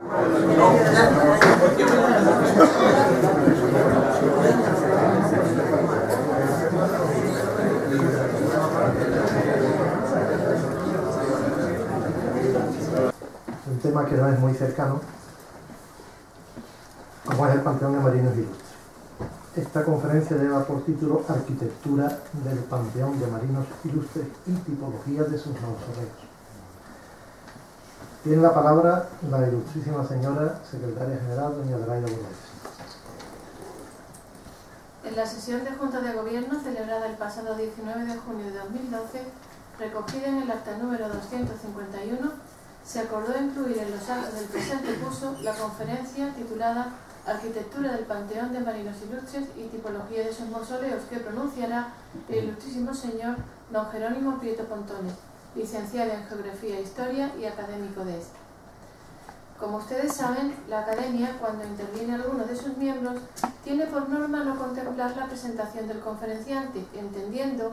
Un tema que no es muy cercano, como es el Panteón de Marinos Ilustres. Esta conferencia lleva por título Arquitectura del Panteón de Marinos Ilustres y tipologías de sus mausoleos. Tiene la palabra la ilustrísima señora secretaria general, doña Adelaida Borges. En la sesión de Junta de Gobierno celebrada el pasado 19 de junio de 2012, recogida en el acta número 251, se acordó incluir en los actos del presente curso la conferencia titulada Arquitectura del Panteón de Marinos Ilustres y tipología de sus mausoleos, que pronunciará el ilustrísimo señor don Jerónimo Prieto Pontones, licenciado en Geografía e Historia y académico de esta. Como ustedes saben, la Academia, cuando interviene alguno de sus miembros, tiene por norma no contemplar la presentación del conferenciante, entendiendo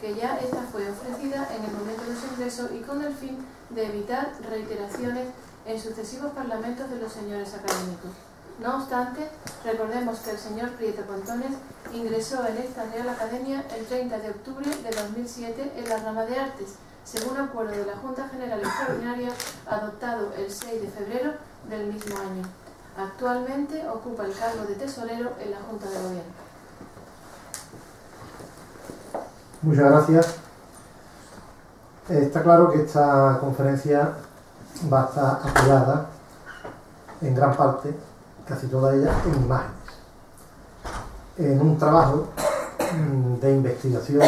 que ya esta fue ofrecida en el momento de su ingreso y con el fin de evitar reiteraciones en sucesivos parlamentos de los señores académicos. No obstante, recordemos que el señor Prieto Pontones ingresó en esta Real Academia el 30 de octubre de 2007 en la rama de Artes, según acuerdo de la Junta General Extraordinaria adoptado el 6 de febrero del mismo año. Actualmente ocupa el cargo de tesorero en la Junta de Gobierno. Muchas gracias. Está claro que esta conferencia va a estar apoyada en gran parte, casi toda ella, en imágenes. En un trabajo de investigación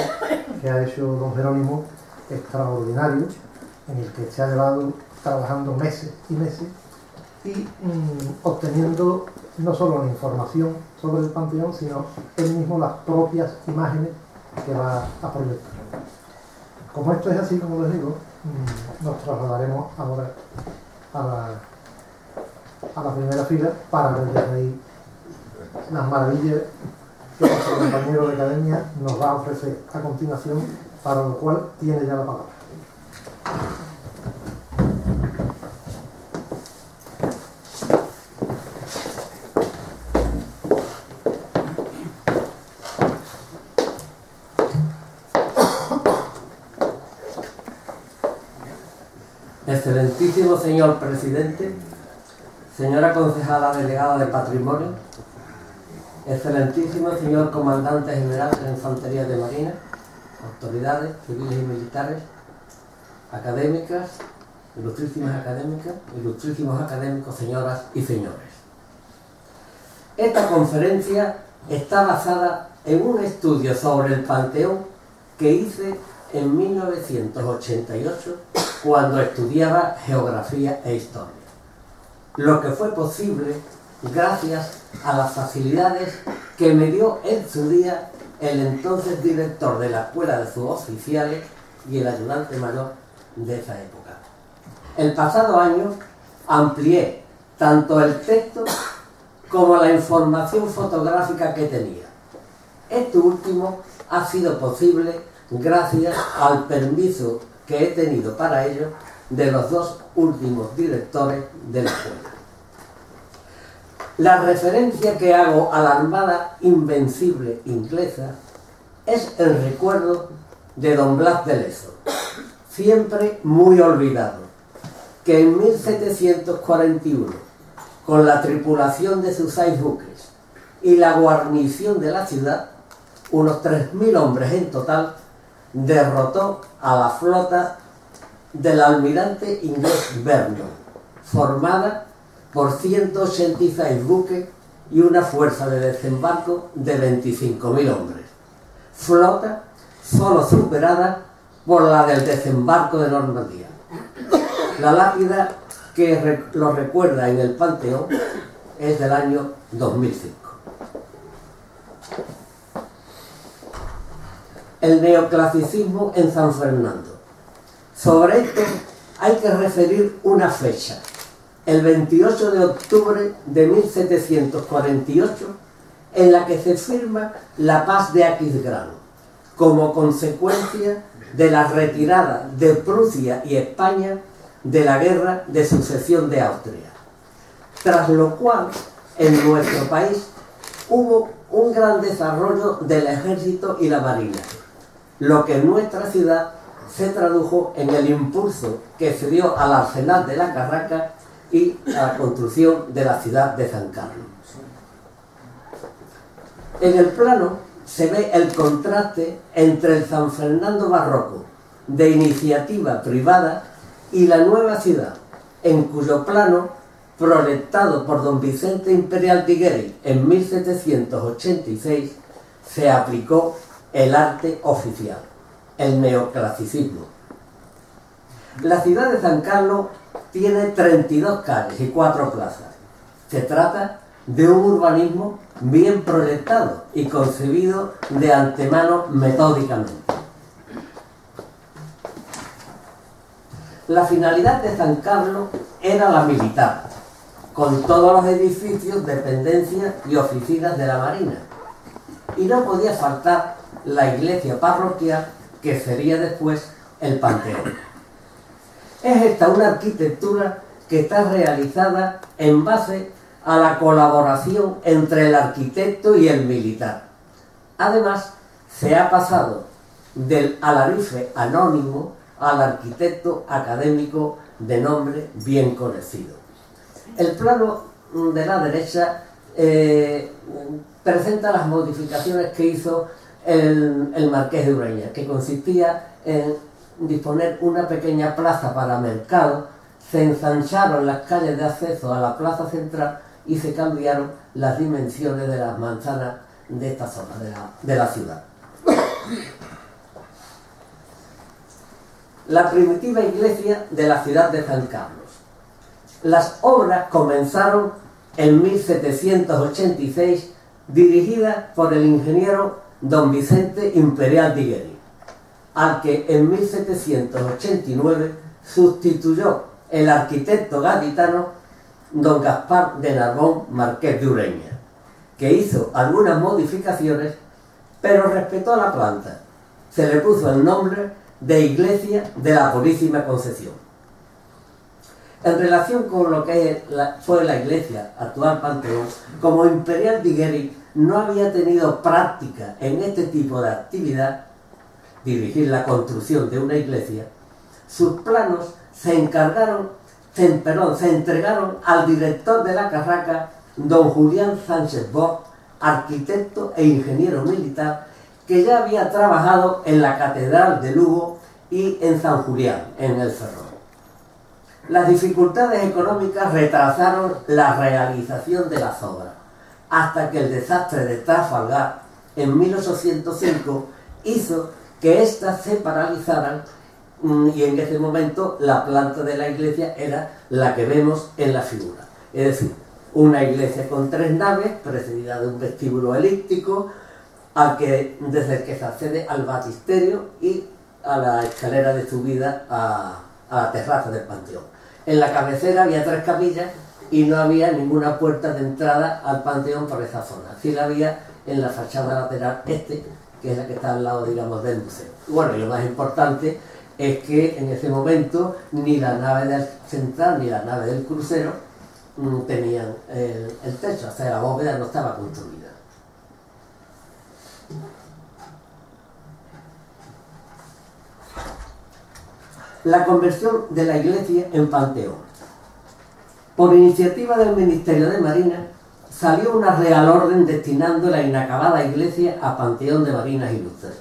que ha hecho don Jerónimo extraordinario, en el que se ha llevado trabajando meses y meses y obteniendo no solo la información sobre el panteón, sino él mismo las propias imágenes que va a proyectar. Como esto es así, como les digo, nos trasladaremos ahora a la primera fila para ver desde ahí las maravillas que nuestro compañero de academia nos va a ofrecer a continuación, para lo cual tiene ya la palabra. Excelentísimo señor presidente, señora concejala delegada de Patrimonio, excelentísimo señor comandante general de la Infantería de Marina, autoridades civiles y militares, académicas, ilustrísimos académicos, señoras y señores. Esta conferencia está basada en un estudio sobre el Panteón que hice en 1988 cuando estudiaba Geografía e Historia, lo que fue posible gracias a las facilidades que me dio en su día el entonces director de la Escuela de Suboficiales y el ayudante mayor de esa época. El pasado año amplié tanto el texto como la información fotográfica que tenía. Esto último ha sido posible gracias al permiso que he tenido para ello de los dos últimos directores de la escuela. La referencia que hago a la Armada Invencible inglesa es el recuerdo de don Blas de Lezo, siempre muy olvidado, que en 1741, con la tripulación de sus 6 buques y la guarnición de la ciudad, unos 3.000 hombres en total, derrotó a la flota del almirante inglés Vernon, formada por 186 buques y una fuerza de desembarco de 25.000 hombres. Flota solo superada por la del desembarco de Normandía. La lápida que lo recuerda en el Panteón es del año 2005. El neoclasicismo en San Fernando. Sobre esto hay que referir una fecha, el 28 de octubre de 1748, en la que se firma la Paz de Aquisgrán, como consecuencia de la retirada de Prusia y España de la Guerra de Sucesión de Austria. tras lo cual en nuestro país hubo un gran desarrollo del ejército y la marina, lo que en nuestra ciudad se tradujo en el impulso que se dio al arsenal de la Carraca y a la construcción de la ciudad de San Carlos. En el plano se ve el contraste entre el San Fernando barroco de iniciativa privada y la nueva ciudad, en cuyo plano, proyectado por don Vicente Imperial Digueri en 1786, se aplicó el arte oficial, el neoclasicismo. La ciudad de San Carlos tiene 32 calles y 4 plazas. Se trata de un urbanismo bien proyectado y concebido de antemano metódicamente. La finalidad de San Carlos era la militar, con todos los edificios, dependencias y oficinas de la Marina. Y no podía faltar la iglesia parroquial, que sería después el Panteón. Es esta una arquitectura que está realizada en base a la colaboración entre el arquitecto y el militar. Además, se ha pasado del alarife anónimo al arquitecto académico de nombre bien conocido. El plano de la derecha presenta las modificaciones que hizo el marqués de Ureña, que consistía en disponer una pequeña plaza para mercado. Se ensancharon las calles de acceso a la plaza central y se cambiaron las dimensiones de las manzanas de esta zona de la ciudad. La primitiva iglesia de la ciudad de San Carlos. Las obras comenzaron en 1786, dirigidas por el ingeniero don Vicente Imperial Digueri, al que en 1789 sustituyó el arquitecto gaditano don Gaspar de Narbón Marqués de Ureña, que hizo algunas modificaciones, pero respetó la planta. Se le puso el nombre de Iglesia de la Purísima Concepción. En relación con lo que fue la iglesia, actual Panteón, como Imperial Digueri no había tenido práctica en este tipo de actividad, dirigir la construcción de una iglesia, sus planos se entregaron al director de la Carraca, don Julián Sánchez Bosch, arquitecto e ingeniero militar, que ya había trabajado en la Catedral de Lugo y en San Julián, en el Ferrol. Las dificultades económicas retrasaron la realización de las obras, hasta que el desastre de Trafalgar en 1805 hizo que éstas se paralizaran, y en ese momento la planta de la iglesia era la que vemos en la figura. Es decir, una iglesia con 3 naves, precedida de un vestíbulo elíptico, desde el que se accede al baptisterio y a la escalera de subida a la terraza del Panteón. En la cabecera había 3 capillas y no había ninguna puerta de entrada al Panteón por esa zona. Sí la había en la fachada lateral que es la que está al lado, digamos, del museo. Bueno, y lo más importante es que en ese momento ni la nave del central ni la nave del crucero tenían el techo, o sea, la bóveda no estaba construida. La conversión de la iglesia en Panteón. Por iniciativa del Ministerio de Marina, salió una real orden destinando la inacabada iglesia a Panteón de Marinas Ilustres.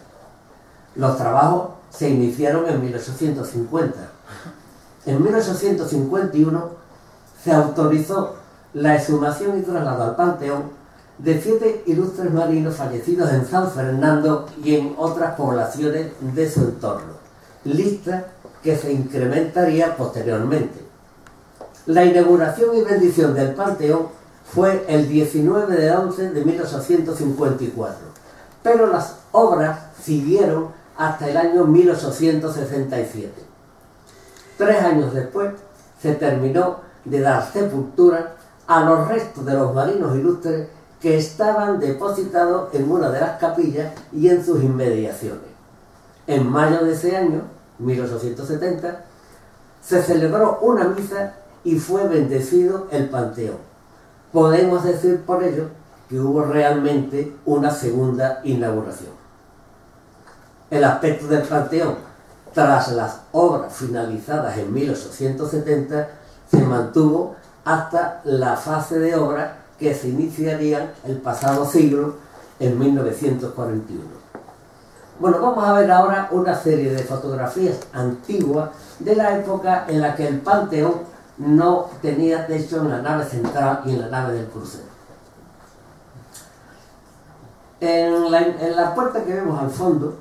Los trabajos se iniciaron en 1850. En 1851 se autorizó la exhumación y traslado al Panteón de 7 ilustres marinos fallecidos en San Fernando y en otras poblaciones de su entorno, lista que se incrementaría posteriormente. La inauguración y bendición del Panteón fue el 19 de 11 de 1854, pero las obras siguieron hasta el año 1867. 3 años después se terminó de dar sepultura a los restos de los marinos ilustres que estaban depositados en una de las capillas y en sus inmediaciones. En mayo de ese año, 1870, se celebró una misa y fue bendecido el Panteón, podemos decir por ello que hubo realmente una segunda inauguración. El aspecto del Panteón, tras las obras finalizadas en 1870, se mantuvo hasta la fase de obras que se iniciarían el pasado siglo, en 1941. Bueno, vamos a ver ahora una serie de fotografías antiguas de la época en la que el Panteón no tenía techo en la nave central y en la nave del crucero. En la puerta que vemos al fondo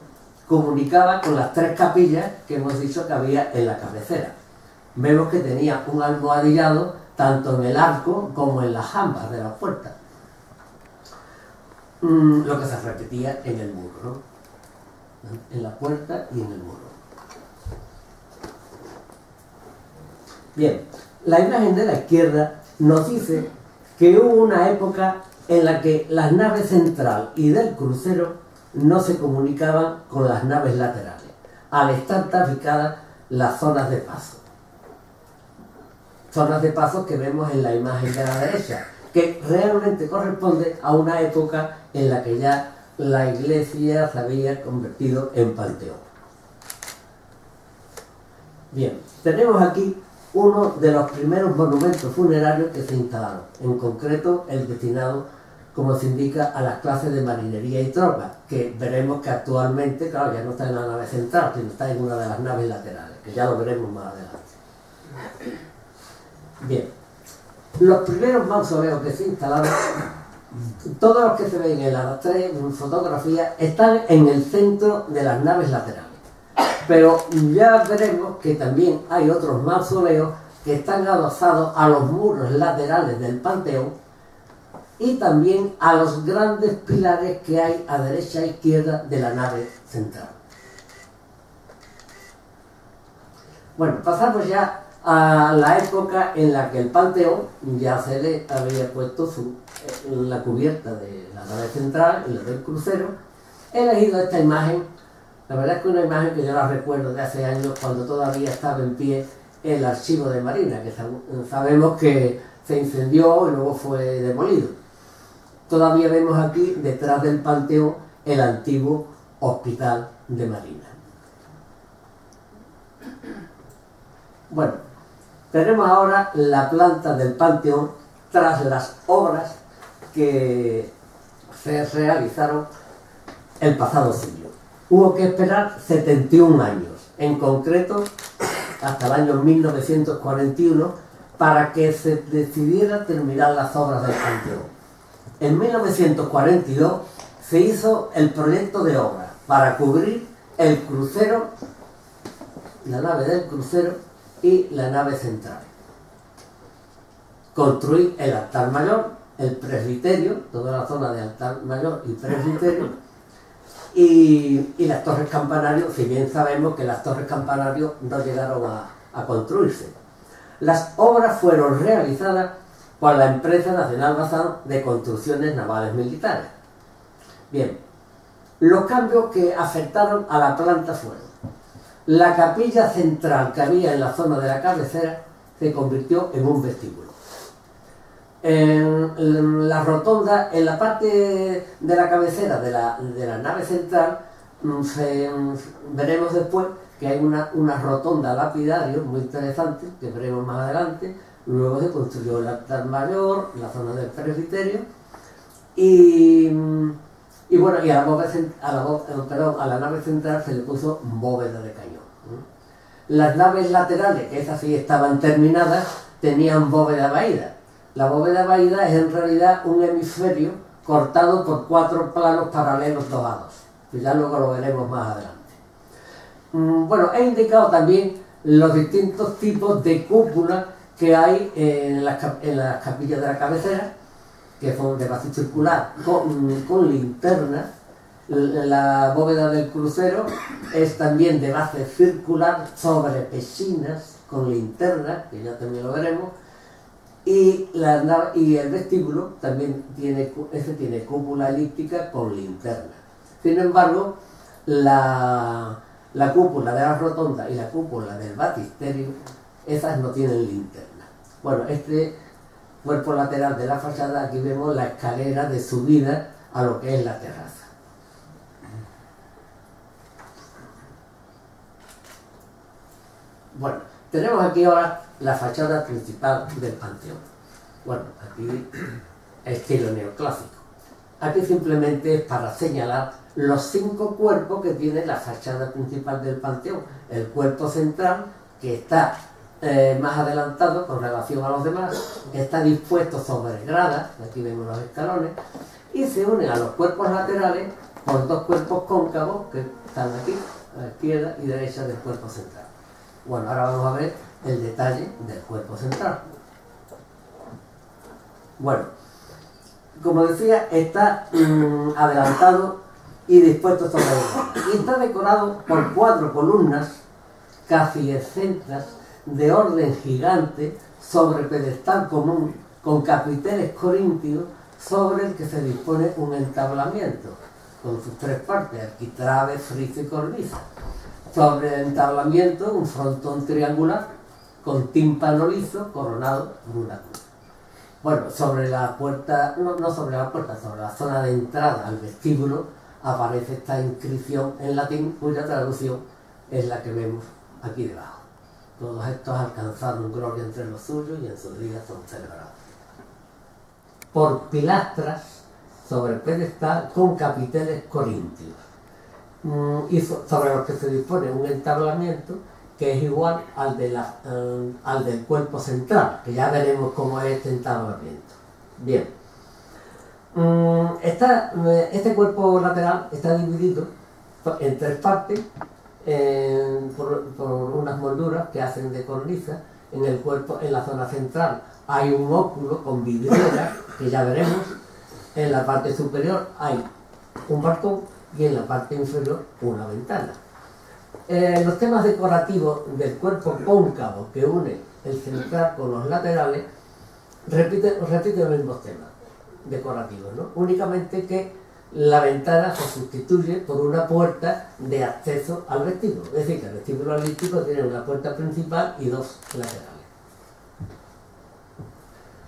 comunicaba con las tres capillas que hemos dicho que había en la cabecera. Vemos que tenía un almohadillado tanto en el arco como en las jambas de la puerta, lo que se repetía en el muro, ¿no? En la puerta y en el muro. Bien, la imagen de la izquierda nos dice que hubo una época en la que las naves central y del crucero no se comunicaban con las naves laterales, al estar tapicadas las zonas de paso. Zonas de paso que vemos en la imagen de la derecha, que realmente corresponde a una época en la que ya la iglesia se había convertido en panteón. Bien, tenemos aquí uno de los primeros monumentos funerarios que se instalaron, en concreto el destinado, como se indica, a las clases de marinería y tropas, que veremos que actualmente, claro, ya no está en la nave central, sino está en una de las naves laterales, que ya lo veremos más adelante. Bien, los primeros mausoleos que se instalaron, todos los que se ven en las tres fotografías, están en el centro de las naves laterales. Pero ya veremos que también hay otros mausoleos que están adosados a los muros laterales del panteón y también a los grandes pilares que hay a derecha e izquierda de la nave central. Bueno, pasamos ya a la época en la que el panteón ya se le había puesto la cubierta de la nave central y la del crucero. He elegido esta imagen. La verdad es que una imagen que yo la recuerdo de hace años, cuando todavía estaba en pie el archivo de Marina, que sabemos que se incendió y luego fue demolido. Todavía vemos aquí, detrás del panteón, el antiguo hospital de Marina. Bueno, tenemos ahora la planta del panteón tras las obras que se realizaron el pasado siglo. Hubo que esperar 71 años, en concreto hasta el año 1941, para que se decidiera terminar las obras del panteón. En 1942 se hizo el proyecto de obra para cubrir el crucero, la nave del crucero y la nave central. Construir el altar mayor, el presbiterio, toda la zona de altar mayor y presbiterio, y las torres campanario, si bien sabemos que las torres campanario no llegaron a construirse. Las obras fueron realizadas por la empresa Nacional Bazán de Construcciones Navales Militares. Bien, los cambios que afectaron a la planta fueron: la capilla central que había en la zona de la cabecera se convirtió en un vestíbulo. En la rotonda, en la parte de la cabecera de la nave central, veremos después que hay una rotonda lapidario muy interesante, que veremos más adelante. Luego se construyó el altar mayor, la zona del presbiterio, y bueno, y a la nave central se le puso bóveda de cañón. Las naves laterales, que esas sí estaban terminadas, tenían bóveda vaída. La bóveda vaída es en realidad un hemisferio cortado por 4 planos paralelos dorados, que ya luego lo veremos más adelante. Bueno, he indicado también los distintos tipos de cúpula que hay en las capillas de la cabecera, que son de base circular con linterna. La bóveda del crucero es también de base circular sobre pechinas con linterna, que ya también lo veremos. Y el vestíbulo también tiene cúpula elíptica con linterna. Sin embargo, la cúpula de la rotonda y la cúpula del baptisterio, esas no tienen linterna. Bueno, este cuerpo lateral de la fachada, aquí vemos la escalera de subida a lo que es la terraza. Bueno, tenemos aquí ahora la fachada principal del Panteón. Bueno, aquí estilo neoclásico. Aquí simplemente es para señalar los 5 cuerpos que tiene la fachada principal del Panteón. El cuerpo central, que está más adelantado con relación a los demás, está dispuesto sobre gradas, aquí vemos los escalones, y se une a los cuerpos laterales por 2 cuerpos cóncavos que están aquí, a la izquierda y derecha del cuerpo central. Bueno, ahora vamos a ver el detalle del cuerpo central. Bueno, como decía, está adelantado y dispuesto sobre el y está decorado por 4 columnas casi exentas de orden gigante sobre pedestal común con capiteles corintios sobre el que se dispone un entablamiento con sus 3 partes, arquitrabe, friso y cornisa. Sobre el entablamiento un frontón triangular con tímpano liso coronado por una cruz. Bueno, sobre la puerta, no sobre la puerta, sobre la zona de entrada al vestíbulo aparece esta inscripción en latín cuya traducción es la que vemos aquí debajo. Todos estos alcanzaron gloria entre los suyos y en sus días son celebrados. Por pilastras sobre pedestal con capiteles corintios. Y sobre los que se dispone un entablamiento que es igual al del cuerpo central, que ya veremos cómo es este entablamiento. Bien. Este cuerpo lateral está dividido en 3 partes por unas molduras que hacen de cornisa. En el cuerpo, en la zona central, hay un óculo con vidriera, que ya veremos. En la parte superior hay un balcón y en la parte inferior una ventana. Los temas decorativos del cuerpo cóncavo que une el central con los laterales repiten los mismos temas decorativos, ¿no? Únicamente que la ventana se sustituye por una puerta de acceso al vestíbulo. Es decir, que el vestíbulo elíptico tiene una puerta principal y 2 laterales.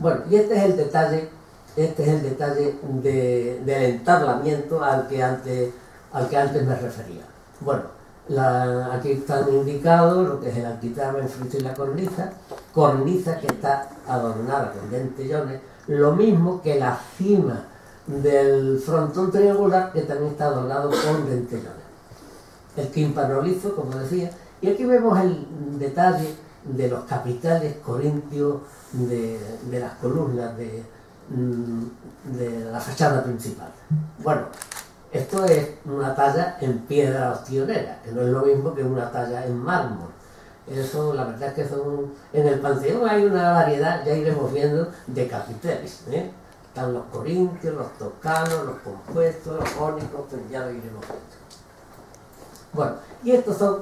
Bueno, y este es el detalle del entablamiento al que antes me refería. Bueno, aquí están indicados lo que es el arquitrabe, el friso y la cornisa que está adornada con dentellones, lo mismo que la cima del frontón triangular, que también está adornado con dentellones. El tímpano liso, como decía, y aquí vemos el detalle de los capiteles corintios de las columnas de la fachada principal. Bueno, esto es una talla en piedra ostionera, que no es lo mismo que una talla en mármol. Eso, la verdad es que en el Panteón hay una variedad, ya iremos viendo, de capiteles, ¿eh? Están los corintios, los toscanos, los compuestos, los jónicos, pero ya lo iremos viendo. Bueno, y estos son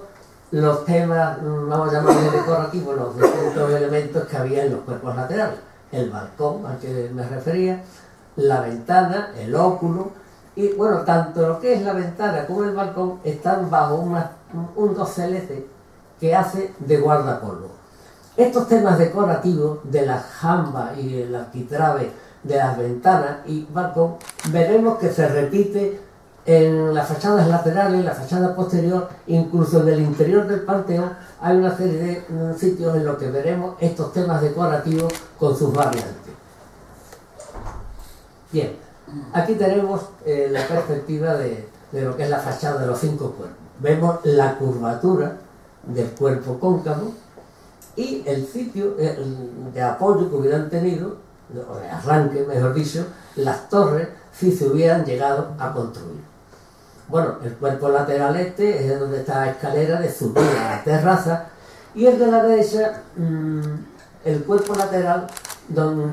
los temas, vamos a llamarlos decorativos, los distintos elementos que había en los cuerpos laterales. El balcón al que me refería, la ventana, el óculo, y bueno, tanto lo que es la ventana como el balcón están bajo un doselete que hace de guardapolvo. Estos temas decorativos de la jamba y el arquitrabe de las ventanas y balcón, veremos que se repite en las fachadas laterales, en la fachada posterior, incluso en el interior del Panteón, hay una serie de sitios en los que veremos estos temas decorativos con sus variantes. Bien, aquí tenemos la perspectiva de lo que es la fachada de los 5 cuerpos. Vemos la curvatura del cuerpo cóncavo y el sitio de apoyo que hubieran tenido, o de arranque, mejor dicho, las torres si se hubieran llegado a construir. Bueno, el cuerpo lateral es donde está la escalera de subida a la terraza, y el de la derecha, el cuerpo lateral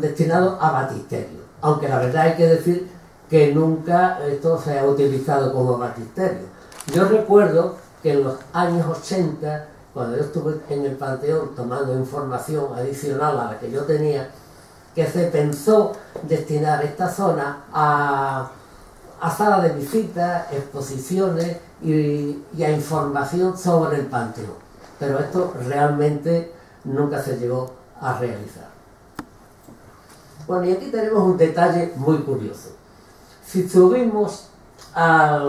destinado a batisterio. Aunque la verdad hay que decir que nunca esto se ha utilizado como batisterio. Yo recuerdo que en los años 80, cuando yo estuve en el Panteón tomando información adicional a la que yo tenía, que se pensó destinar esta zona a sala de visitas, exposiciones y a información sobre el Panteón. Pero esto realmente nunca se llegó a realizar. Bueno, y aquí tenemos un detalle muy curioso. Si subimos a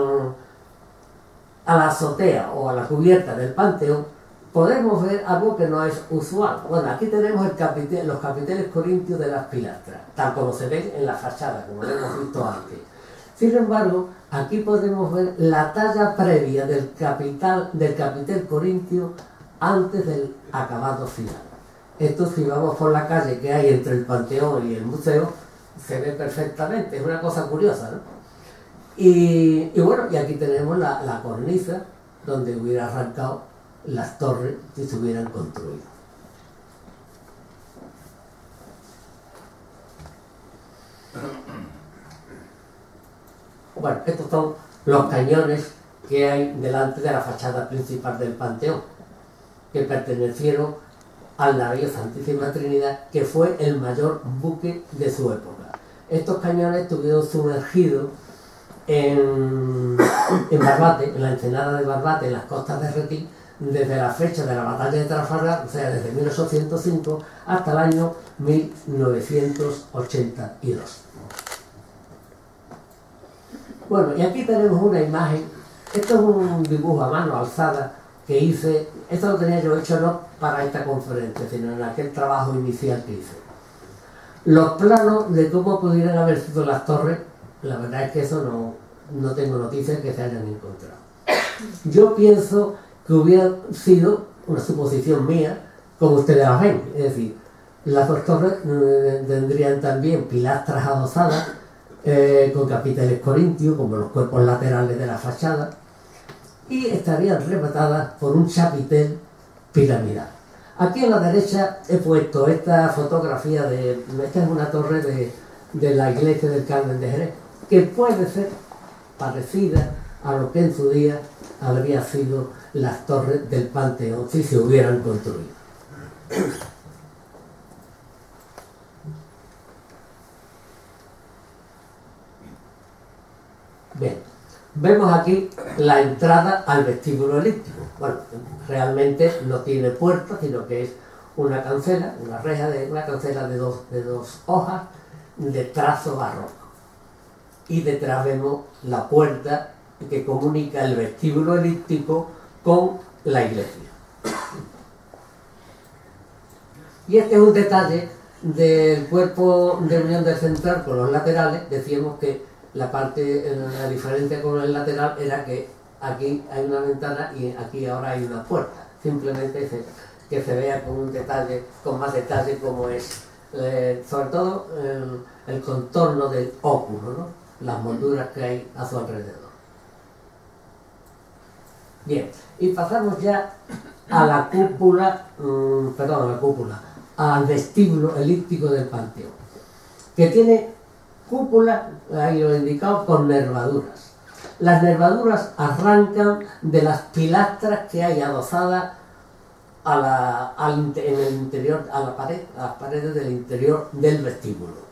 la azotea o a la cubierta del Panteón, podemos ver algo que no es usual. Bueno, aquí tenemos los capiteles corintios de las pilastras, tal como se ven en la fachada, como lo hemos visto antes. Sin embargo, aquí podemos ver la talla previa del capitel corintio antes del acabado final. Esto, si vamos por la calle que hay entre el Panteón y el museo, se ve perfectamente. Es una cosa curiosa, ¿no? Y bueno, y aquí tenemos la cornisa donde hubiera arrancado las torres si se hubieran construido. Bueno, estos son los cañones que hay delante de la fachada principal del Panteón, que pertenecieron al navío Santísima Trinidad, que fue el mayor buque de su época. Estos cañones estuvieron sumergidos en Barbate, en la ensenada de Barbate, en las costas de Retí, desde la fecha de la batalla de Trafalgar, o sea, desde 1805 hasta el año 1982. Bueno, y aquí tenemos una imagen. Esto es un dibujo a mano alzada que hice. Esto lo tenía yo hecho no para esta conferencia, sino en aquel trabajo inicial que hice. Los planos de cómo pudieran haber sido las torres, la verdad es que eso no tengo noticias que se hayan encontrado. Yo pienso que hubiera sido una suposición mía, como ustedes la ven. Es decir, las dos torres tendrían también pilastras adosadas, con capiteles corintios, como los cuerpos laterales de la fachada, y estarían rematadas por un chapitel piramidal. Aquí a la derecha he puesto esta fotografía esta es una torre de la iglesia del Carmen de Jerez, que puede ser parecida a lo que en su día habría sido las torres del Panteón si se hubieran construido. Bien, vemos aquí la entrada al vestíbulo elíptico. Bueno, realmente no tiene puerta, sino que es una cancela, una cancela de dos hojas de trazo barroco. Y detrás vemos la puerta que comunica el vestíbulo elíptico con la iglesia. Y este es un detalle del cuerpo de unión del central con los laterales. Decíamos que la diferencia con el lateral era que aquí hay una ventana y aquí ahora hay una puerta. Simplemente que se vea con más detalle cómo es, sobre todo el contorno del óculo, ¿no? Las molduras que hay a su alrededor. Bien, y pasamos ya a la cúpula, al vestíbulo elíptico del Panteón, que tiene cúpula, ahí lo he indicado, con nervaduras. Las nervaduras arrancan de las pilastras que hay adosadas en el interior, a las paredes del interior del vestíbulo.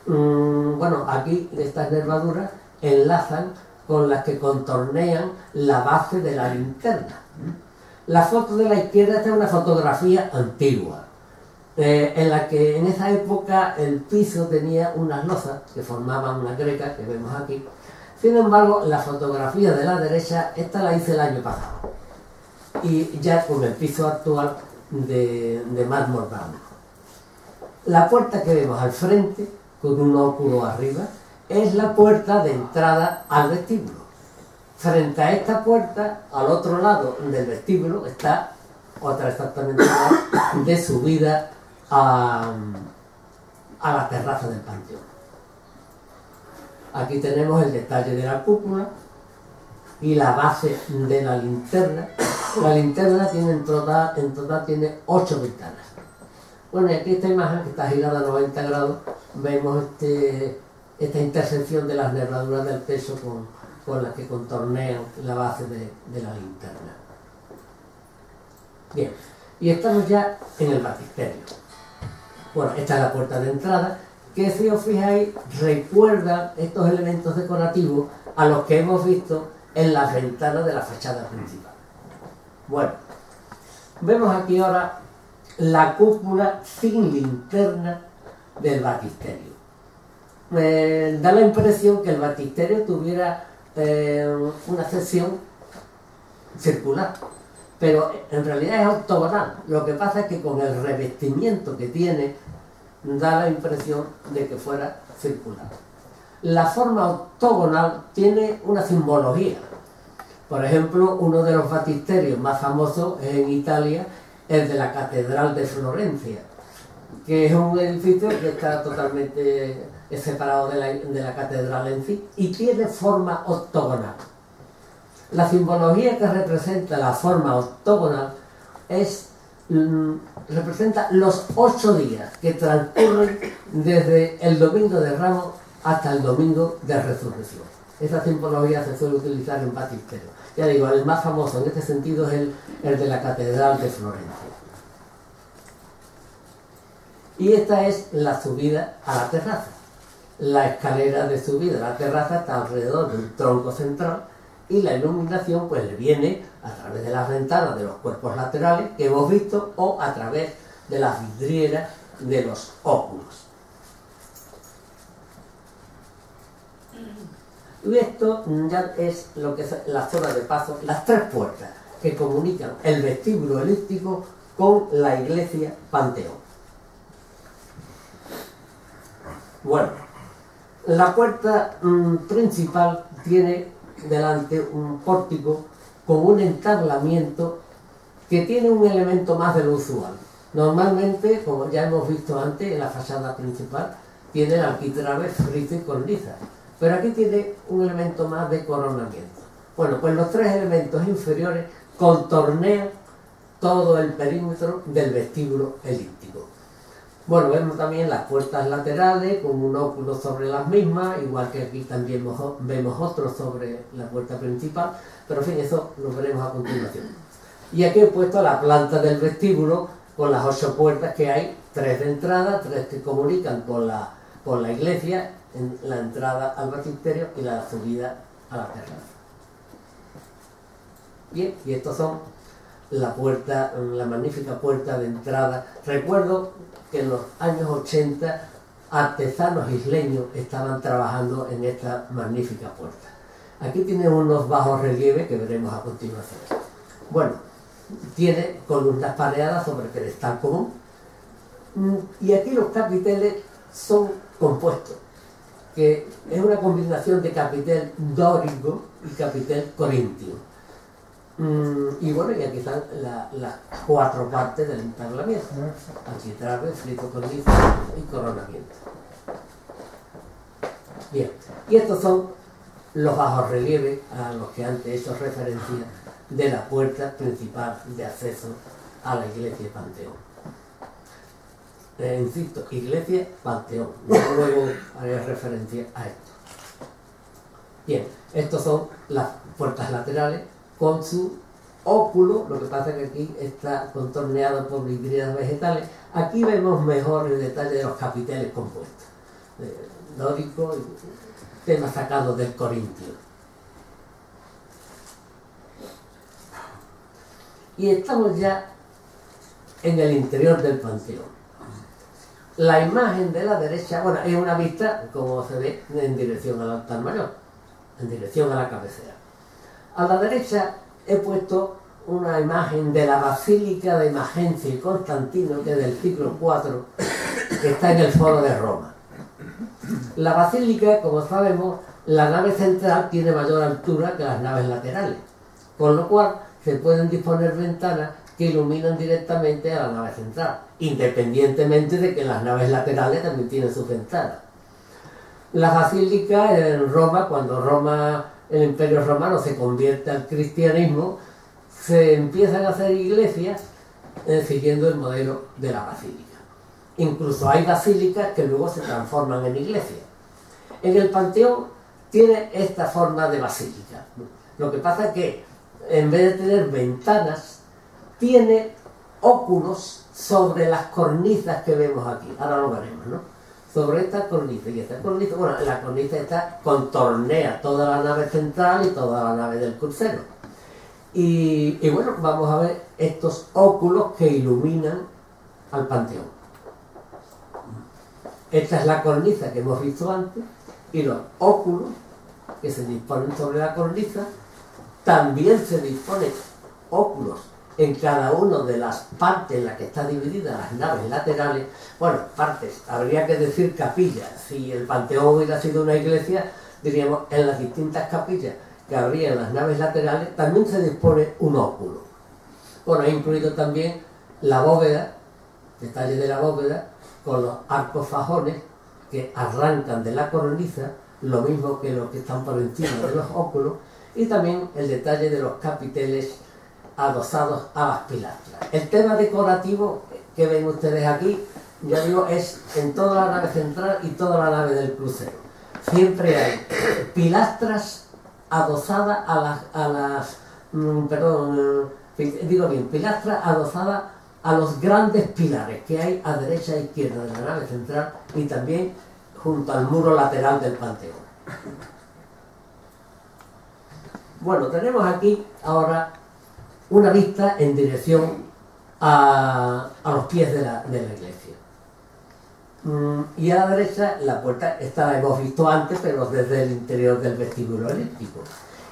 Bueno, aquí estas nervaduras enlazan con las que contornean la base de la linterna. La foto de la izquierda esta es una fotografía antigua, en la que en esa época el piso tenía unas losas que formaban una greca que vemos aquí. Sin embargo, la fotografía de la derecha, esta la hice el año pasado, y ya con el piso actual de mármol blanco. La puerta que vemos al frente, con un óculo arriba, es la puerta de entrada al vestíbulo. Frente a esta puerta, al otro lado del vestíbulo, está otra exactamente igual de subida a la terraza del Panteón. Aquí tenemos el detalle de la cúpula y la base de la linterna. La linterna tiene en total tiene 8 ventanas. Bueno, y aquí esta imagen que está girada a 90 grados, vemos esta intersección de las nervaduras del peso con las que contornean la base de la linterna. Bien, y estamos ya en el baptisterio. Bueno, esta es la puerta de entrada, que si os fijáis, recuerda estos elementos decorativos a los que hemos visto en las ventanas de la fachada principal. Bueno, vemos aquí ahora la cúpula sin linterna del baptisterio. Da la impresión que el baptisterio tuviera una sección circular, pero en realidad es octogonal. Lo que pasa es que con el revestimiento que tiene da la impresión de que fuera circular. La forma octogonal tiene una simbología. Por ejemplo, uno de los baptisterios más famosos en Italia es el de la Catedral de Florencia, que es un edificio que está totalmente separado de la catedral en sí y tiene forma octogonal. La simbología que representa la forma octogonal representa los 8 días que transcurren desde el Domingo de Ramos hasta el Domingo de Resurrección. Esa simbología se suele utilizar en baptisterio. Ya digo, el más famoso en este sentido es el de la Catedral de Florencia. Y esta es la subida a la terraza. La escalera de subida a la terraza está alrededor de un tronco central y la iluminación pues le viene a través de las ventanas de los cuerpos laterales que hemos visto o a través de las vidrieras de los óculos. Y esto ya es lo que es la zona de paso, las 3 puertas que comunican el vestíbulo elíptico con la iglesia Panteón. Bueno, la puerta principal tiene delante un pórtico con un entablamiento que tiene un elemento más de lo usual. Normalmente, como ya hemos visto antes, en la fachada principal tiene el arquitrabe friso y cornisa, pero aquí tiene un elemento más de coronamiento. Bueno, pues los 3 elementos inferiores contornean todo el perímetro del vestíbulo elíptico. Bueno, vemos también las puertas laterales con un óculo sobre las mismas, igual que aquí también vemos otro sobre la puerta principal, pero en fin, eso lo veremos a continuación. Y aquí he puesto la planta del vestíbulo con las 8 puertas que hay, 3 de entrada, 3 que comunican con la iglesia, en la entrada al baptisterio y la subida a la terraza. Bien, y estos son la magnífica puerta de entrada. Recuerdo que en los años 80 artesanos isleños estaban trabajando en esta magnífica puerta. Aquí tiene unos bajos relieves que veremos a continuación. Bueno, tiene columnas pareadas sobre pedestal común y aquí los capiteles son compuestos, que es una combinación de capitel dórico y capitel corintio. Y bueno, y aquí están las 4 partes del entablamiento: arquitrabe, friso, cornisa y coronamiento. Bien, y estos son los bajorrelieves a los que antes he hecho referencia de la puerta principal de acceso a la iglesia Panteón. Insisto, iglesia Panteón, luego haré referencia a esto. Bien, estos son las puertas laterales con su óculo. Lo que pasa es que aquí está contorneado por vidrieras vegetales. Aquí vemos mejor el detalle de los capiteles compuestos, dórico, temas sacados del corintio. Y estamos ya en el interior del Panteón. La imagen de la derecha, bueno, es una vista, como se ve, en dirección al altar mayor, en dirección a la cabecera. A la derecha he puesto una imagen de la Basílica de Magencio y Constantino, que es del siglo IV, que está en el Foro de Roma. La basílica, como sabemos, la nave central tiene mayor altura que las naves laterales, con lo cual se pueden disponer ventanas que iluminan directamente a la nave central, independientemente de que las naves laterales también tienen sus ventanas. La basílica en Roma, cuando el Imperio Romano se convierte al cristianismo, se empiezan a hacer iglesias siguiendo el modelo de la basílica. Incluso hay basílicas que luego se transforman en iglesias. En el Panteón tiene esta forma de basílica. Lo que pasa es que en vez de tener ventanas, tiene óculos sobre las cornisas que vemos aquí. Ahora lo veremos, ¿no? Sobre esta cornisa y esta cornisa. Bueno, la cornisa esta contornea toda la nave central y toda la nave del crucero. Y bueno, vamos a ver estos óculos que iluminan al Panteón. Esta es la cornisa que hemos visto antes, y los óculos que se disponen sobre la cornisa. También se disponen óculos en cada una de las partes en las que está dividida las naves laterales. Bueno, partes, habría que decir capillas. Si el Panteón hubiera sido una iglesia, diríamos en las distintas capillas que habría en las naves laterales también se dispone un óculo. Bueno, he incluido también la bóveda, detalle de la bóveda, con los arcos fajones que arrancan de la cornisa, lo mismo que los que están por encima de los óculos, y también el detalle de los capiteles adosados a las pilastras. El tema decorativo que ven ustedes aquí, ya digo, es en toda la nave central y toda la nave del crucero. Siempre hay pilastras adosadas pilastras adosadas a los grandes pilares que hay a derecha e izquierda de la nave central y también junto al muro lateral del Panteón. Bueno, tenemos aquí ahora una vista en dirección a los pies de la iglesia. Y a la derecha la puerta, esta la hemos visto antes, pero desde el interior del vestíbulo elíptico.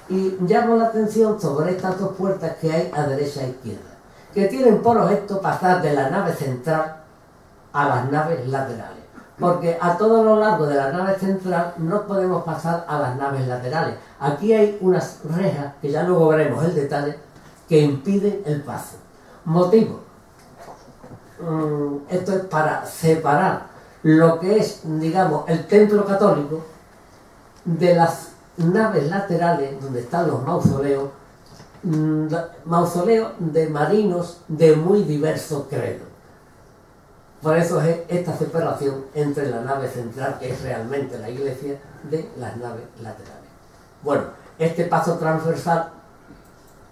Y llamo la atención sobre estas dos puertas que hay a derecha e izquierda, que tienen por objeto pasar de la nave central a las naves laterales. Porque a todo lo largo de la nave central no podemos pasar a las naves laterales. Aquí hay unas rejas, que ya luego veremos el detalle, que impiden el paso. Motivo. Esto es para separar lo que es, digamos, el templo católico de las naves laterales donde están los mausoleos, mausoleos de marinos de muy diverso credo. Por eso es esta separación entre la nave central, que es realmente la iglesia, de las naves laterales. Bueno, este paso transversal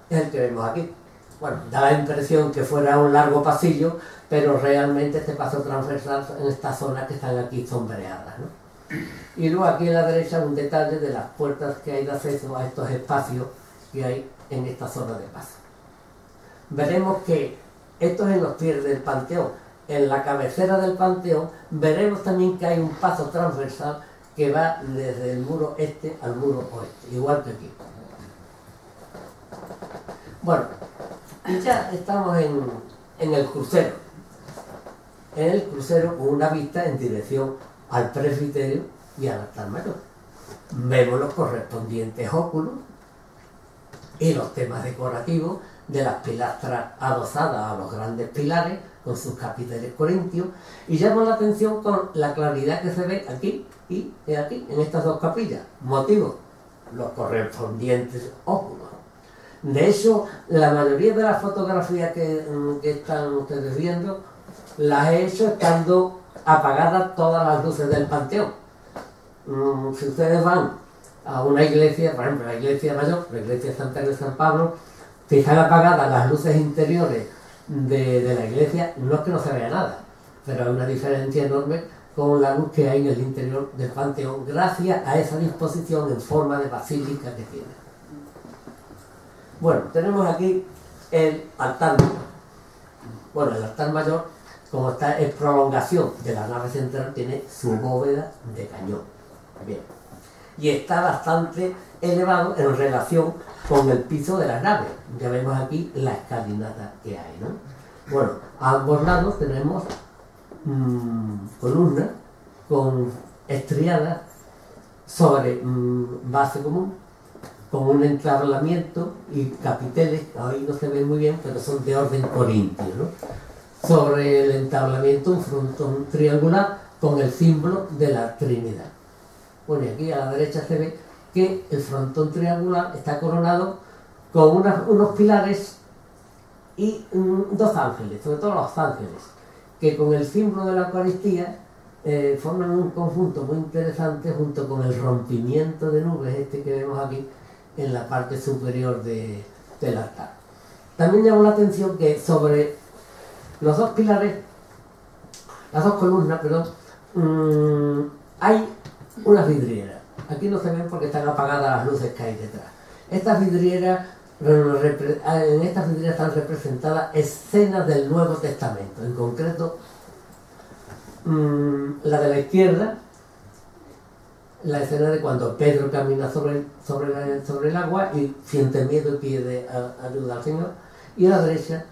es el que vemos aquí. Bueno, da la impresión que fuera un largo pasillo, pero realmente este paso transversal en estas zonas que están aquí sombreadas, ¿no? Y luego aquí a la derecha un detalle de las puertas que hay de acceso a estos espacios que hay en esta zona de paso. Veremos que esto es en los pies del Panteón. En la cabecera del Panteón veremos también que hay un paso transversal que va desde el muro este al muro oeste, igual que aquí. Bueno, y ya estamos en el crucero. En el crucero con una vista en dirección al presbiterio y al altar mayor. Vemos los correspondientes óculos y los temas decorativos de las pilastras adosadas a los grandes pilares con sus capiteles corintios, y llama la atención con la claridad que se ve aquí y aquí, en estas dos capillas. Motivo, los correspondientes óculos. De hecho, la mayoría de las fotografías que están ustedes viendo las he hecho estando apagadas todas las luces del Panteón. Si ustedes van a una iglesia, por ejemplo la iglesia mayor, la iglesia de Santa Cruz de San Pablo, si están apagadas las luces interiores de la iglesia, no es que no se vea nada, pero hay una diferencia enorme con la luz que hay en el interior del Panteón, gracias a esa disposición en forma de basílica que tiene. Bueno, tenemos aquí el altar mayor. Bueno, el altar mayor, como está en prolongación de la nave central, tiene su bóveda de cañón. Bien. Y está bastante elevado en relación con el piso de la nave. Ya vemos aquí la escalinata que hay, ¿no? Bueno, a ambos lados tenemos columnas con estriadas sobre base común, con un entablamiento y capiteles, ahí no se ven muy bien, pero son de orden corintio, ¿no? Sobre el entablamiento un frontón triangular con el símbolo de la Trinidad. Bueno, y aquí a la derecha se ve que el frontón triangular está coronado con unos pilares y dos ángeles, sobre todo los ángeles, que con el símbolo de la Eucaristía forman un conjunto muy interesante junto con el rompimiento de nubes este que vemos aquí en la parte superior del altar. También llamó la atención que sobre los dos pilares, las dos columnas, perdón, hay unas vidrieras. Aquí no se ven porque están apagadas las luces que hay detrás. Estas vidrieras, en estas vidrieras están representadas escenas del Nuevo Testamento, en concreto La de la izquierda, la escena de cuando Pedro camina sobre el agua y siente miedo y pide ayuda al Señor. Y a la derecha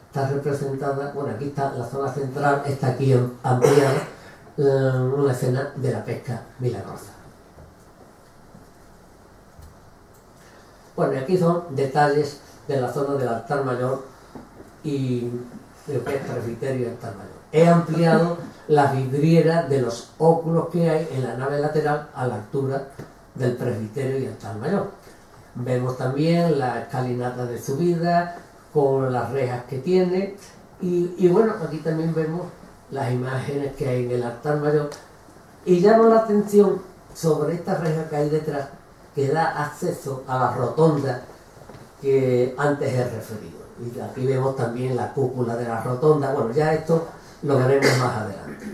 está representada, bueno, aquí está la zona central, está aquí ampliada, una escena de la pesca milagrosa. Bueno, y aquí son detalles de la zona del altar mayor y de lo que es presbiterio y altar mayor. He ampliado la vidriera de los óculos que hay en la nave lateral a la altura del presbiterio y altar mayor. Vemos también la escalinata de subida con las rejas que tiene y bueno, aquí también vemos las imágenes que hay en el altar mayor y llama la atención sobre esta reja que hay detrás que da acceso a la rotonda que antes he referido. Y aquí vemos también la cúpula de la rotonda. Bueno, ya esto lo veremos más adelante.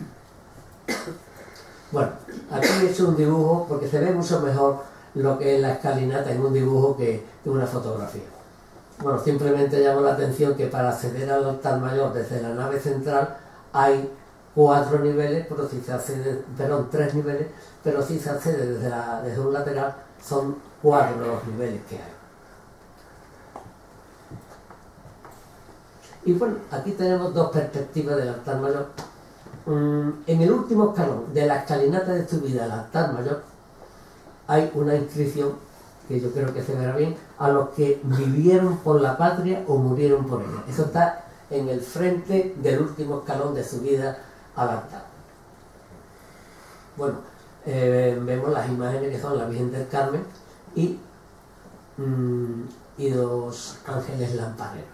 Bueno, aquí he hecho un dibujo porque se ve mucho mejor lo que es la escalinata en un dibujo que en una fotografía. Bueno, simplemente llamo la atención que para acceder al altar mayor desde la nave central hay 4 niveles, pero si se accede, perdón, 3 niveles, pero si se accede desde un lateral son 4 los niveles que hay. Y bueno, aquí tenemos dos perspectivas del altar mayor. En el último escalón de la escalinata de subida al altar mayor hay una inscripción que yo creo que se verá bien, a los que vivieron por la patria o murieron por ella. Eso está en el frente del último escalón de subida al altar. Bueno, vemos las imágenes que son la Virgen del Carmen y 2 ángeles lampareros.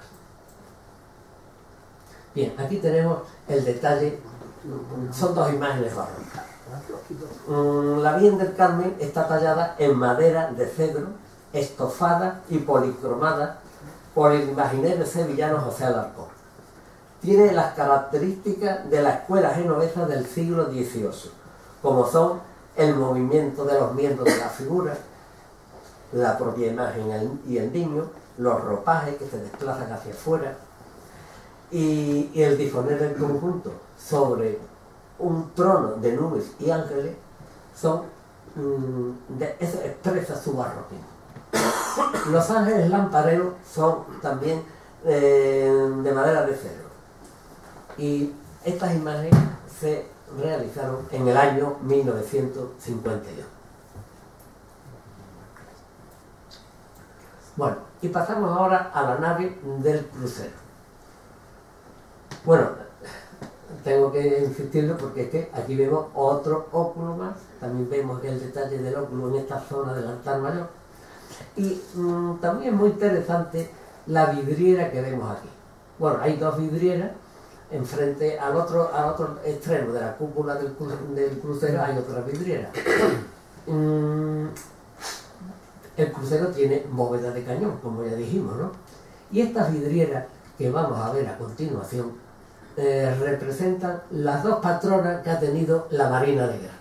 Bien, aquí tenemos el detalle, son 2 imágenes barrocas. La Virgen del Carmen está tallada en madera de cedro, estofada y policromada por el imaginero sevillano José Alarcón. Tiene las características de la escuela genovesa del siglo XVIII, como son el movimiento de los miembros de la figura, la propia imagen y el niño, los ropajes que se desplazan hacia afuera y el disponer del conjunto sobre un trono de nubes y ángeles eso expresa su barroquismo. Los ángeles lampareros son también de madera de cedro y estas imágenes se realizaron en el año 1952. Bueno, y pasamos ahora a la nave del crucero. Bueno, tengo que insistirlo porque es que aquí vemos otro óculo más, también vemos el detalle del óculo en esta zona del altar mayor y también es muy interesante la vidriera que vemos aquí. Bueno, hay 2 vidrieras, enfrente al otro extremo de la cúpula del crucero hay otra vidriera. El crucero tiene bóveda de cañón, como ya dijimos, ¿no? Y estas vidrieras que vamos a ver a continuación representan las 2 patronas que ha tenido la Marina de Guerra.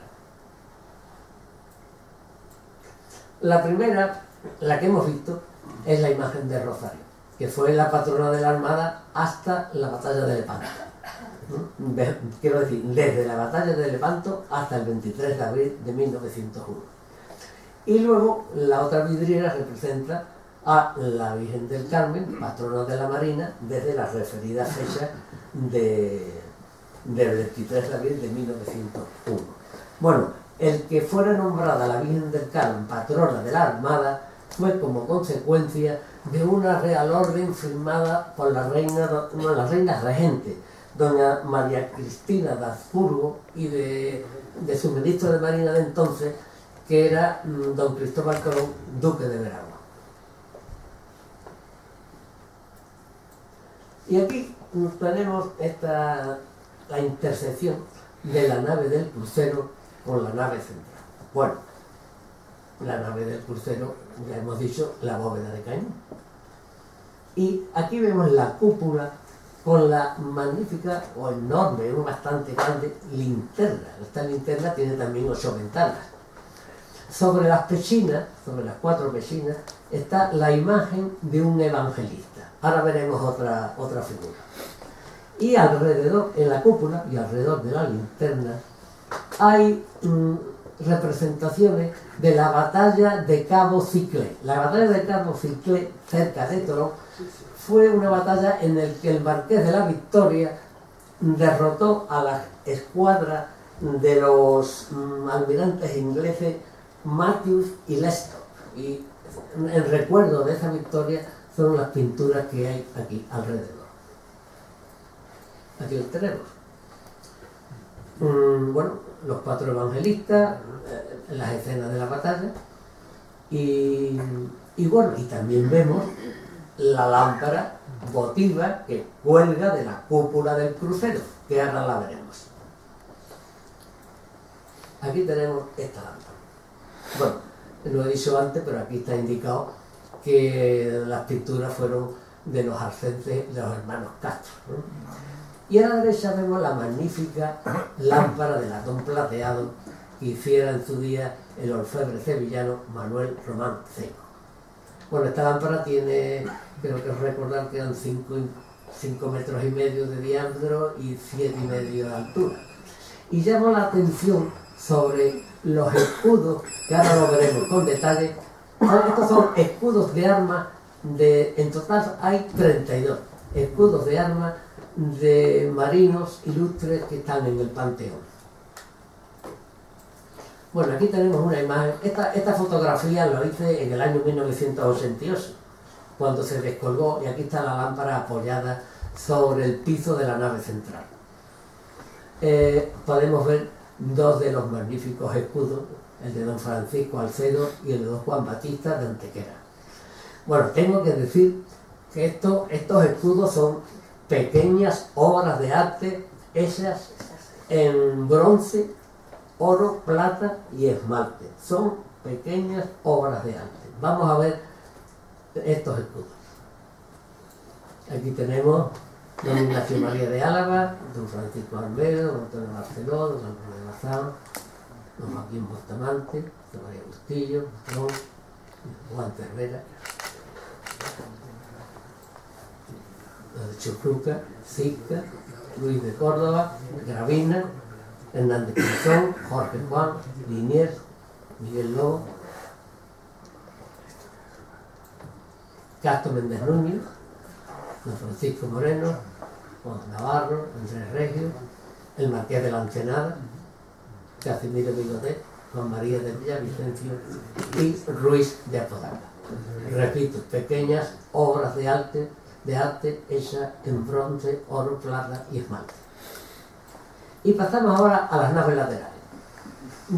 La primera, la que hemos visto, es la imagen de Rosario, que fue la patrona de la Armada hasta la batalla de Lepanto. Quiero decir, desde la batalla de Lepanto hasta el 23 de abril de 1901. Y luego la otra vidriera representa a la Virgen del Carmen, patrona de la Marina, desde las referidas fechas del 23 de abril de 1901. Bueno, el que fuera nombrada la Virgen del Carmen, patrona de la Armada, fue como consecuencia de una real orden firmada por la reina regente, doña María Cristina de Habsburgo, y de su ministro de Marina de entonces, que era don Cristóbal Colón, duque de Veragua. Y aquí tenemos la intersección de la nave del crucero con la nave central. Bueno, la nave del crucero, ya hemos dicho, la bóveda de cañón. Y aquí vemos la cúpula con la magnífica o enorme, bastante grande linterna. Esta linterna tiene también 8 ventanas. Sobre las pechinas, sobre las 4 pechinas, está la imagen de un evangelista. Ahora veremos otra figura. Y alrededor, en la cúpula y alrededor de la linterna, hay representaciones de la batalla de Cabo Ciclé. La batalla de Cabo Ciclé, cerca de Tolón, fue una batalla en la que el Marqués de la Victoria derrotó a la escuadra de los almirantes ingleses Matthews y Leicester. Y en recuerdo de esa victoria son las pinturas que hay aquí alrededor. Aquí los tenemos. Bueno, los 4 evangelistas, las escenas de la batalla, y bueno, y también vemos la lámpara votiva que cuelga de la cúpula del crucero, que ahora la veremos. Aquí tenemos esta lámpara. Bueno, lo he dicho antes, pero aquí está indicado que las pinturas fueron de los arcenses de los hermanos Castro, ¿no? Y a la derecha vemos la magnífica lámpara de latón plateado que hiciera en su día el orfebre sevillano Manuel Román Ceco. Bueno, esta lámpara tiene, creo que recordar que eran 5 metros y medio de diámetro y 7 y medio de altura. Y llamo la atención sobre los escudos, que ahora lo veremos con detalle. Estos son escudos de armas, en total hay 32 escudos de armas de marinos ilustres que están en el Panteón. Bueno, aquí tenemos una imagen. Esta fotografía lo hice en el año 1988, cuando se descolgó, y aquí está la lámpara apoyada sobre el piso de la nave central. Podemos ver 2 de los magníficos escudos, el de don Francisco Alcedo y el de don Juan Batista de Antequera. Bueno, tengo que decir que estos escudos son pequeñas obras de arte hechas en bronce, oro, plata y esmalte. Son pequeñas obras de arte. Vamos a ver estos escudos. Aquí tenemos don Ignacio María de Álava, don Francisco Almedo, don Antonio Barceló, don Antonio de Bazán, don Joaquín Bustamante, don María Bustillo, don Juan Cervera, Churruca, Sica, Luis de Córdoba, Gravina, Hernández Pinzón, Jorge Juan, Liniers, Miguel Lobo, Castro Méndez Núñez, don Francisco Moreno, Juan Navarro, Andrés Regio, el Marqués de la Ensenada, Casimiro Bigotet, Juan María de Villavicencio y Ruiz de Apodaca. Repito, pequeñas obras de arte hechas en bronce, oro, plata y esmalte. Y pasamos ahora a las naves laterales.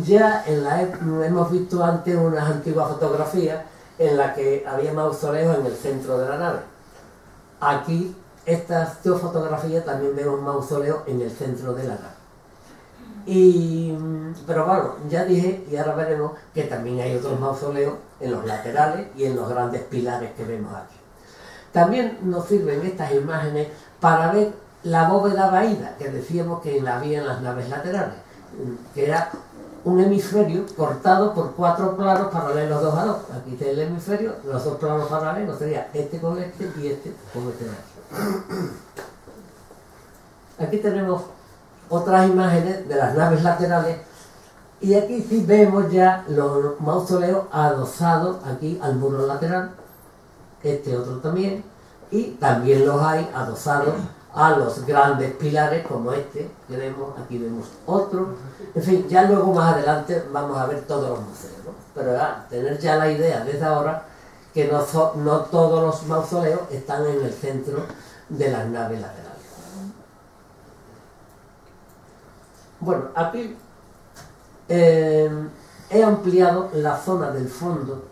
Ya hemos visto antes unas antiguas fotografías en las que había mausoleos en el centro de la nave. Aquí, estas 2 fotografías, también vemos un mausoleo en el centro de la nave. Pero bueno, ya dije, y ahora veremos, que también hay otros mausoleos en los laterales y en los grandes pilares que vemos aquí. También nos sirven estas imágenes para ver la bóveda vaída, que decíamos que la había en las naves laterales, que era un hemisferio cortado por 4 planos paralelos 2 a 2. Aquí está el hemisferio, los 2 planos paralelos serían este con este y este con este de aquí. Aquí tenemos otras imágenes de las naves laterales, y aquí sí vemos ya los mausoleos adosados aquí al muro lateral, este otro también, y también los hay adosados a los grandes pilares como este que vemos. Aquí vemos otro. En fin, ya luego más adelante vamos a ver todos los museos, ¿no? Pero tener ya la idea desde ahora que no todos los mausoleos están en el centro de las naves laterales. Bueno, aquí he ampliado la zona del fondo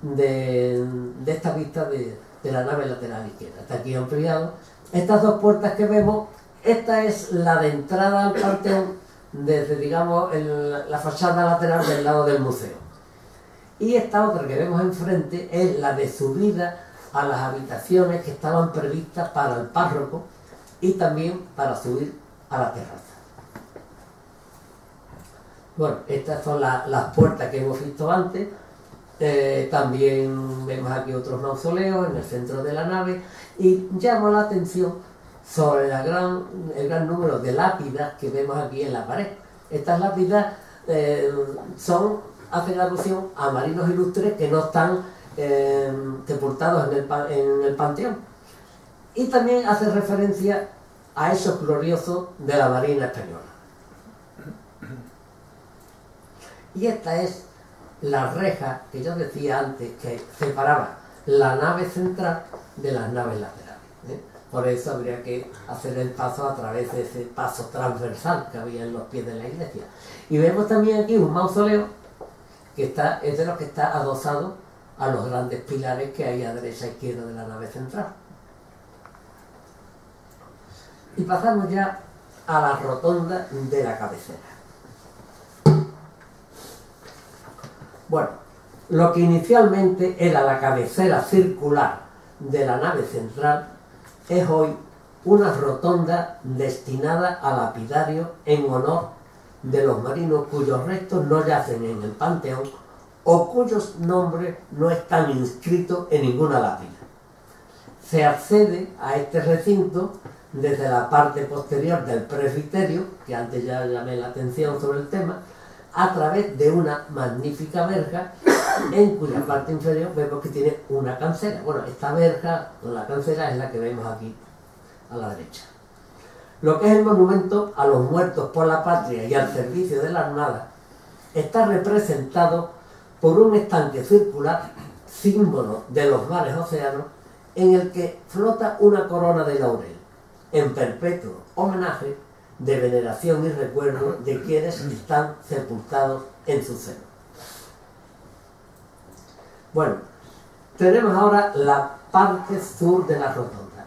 de esta vista de la nave lateral izquierda. Está aquí ampliado. Estas 2 puertas que vemos, esta es la de entrada al Panteón desde, digamos, la fachada lateral del lado del museo. Y esta otra que vemos enfrente es la de subida a las habitaciones que estaban previstas para el párroco y también para subir a la terraza. Bueno, estas son las puertas que hemos visto antes. También vemos aquí otros mausoleos en el centro de la nave, y llama la atención sobre el gran número de lápidas que vemos aquí en la pared. Estas lápidas hacen alusión a marinos ilustres que no están sepultados en el panteón. Y también hace referencia a esos gloriosos de la Marina Española. Y esta es la reja que yo decía antes que separaba la nave central de las naves laterales, ¿eh? Por eso habría que hacer el paso a través de ese paso transversal que había en los pies de la iglesia. Y vemos también aquí un mausoleo que es de los que está adosado a los grandes pilares que hay a derecha e izquierda de la nave central. Y pasamos ya a la rotonda de la cabecera. Bueno, lo que inicialmente era la cabecera circular de la nave central es hoy una rotonda destinada a lapidario en honor de los marinos cuyos restos no yacen en el panteón o cuyos nombres no están inscritos en ninguna lápida. Se accede a este recinto desde la parte posterior del presbiterio, que antes ya llamé la atención sobre el tema, a través de una magnífica verja en cuya parte inferior vemos que tiene una cancela. Bueno, esta verja con la cancela es la que vemos aquí a la derecha. Lo que es el monumento a los muertos por la patria y al servicio de la Armada está representado por un estanque circular, símbolo de los mares océanos, en el que flota una corona de laurel, en perpetuo homenaje de veneración y recuerdo de quienes están sepultados en su seno. Bueno, tenemos ahora la parte sur de la rotonda.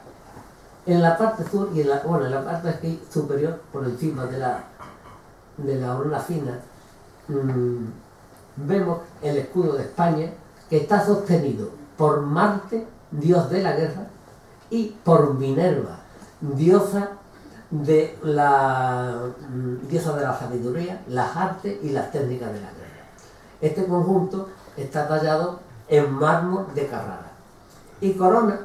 En la parte sur y en la parte aquí superior, por encima de la hornacina, vemos el escudo de España, que está sostenido por Marte, dios de la guerra, y por Minerva, diosa de la sabiduría, las artes y las técnicas de la guerra. Este conjunto está tallado en mármol de Carrara y corona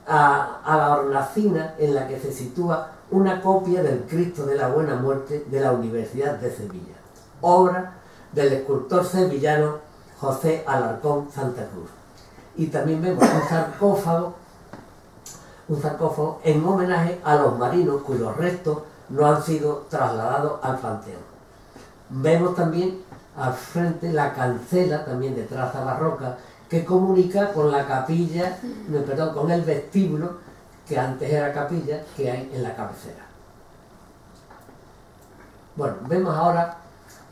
a la hornacina en la que se sitúa una copia del Cristo de la Buena Muerte de la Universidad de Sevilla, obra del escultor sevillano José Alarcón Santa Cruz. Y también vemos un sarcófago en homenaje a los marinos cuyos restos no han sido trasladados al panteón. Vemos también al frente la cancela, también de traza barroca, que comunica con la capilla, con el vestíbulo, que antes era capilla, que hay en la cabecera. Bueno, vemos ahora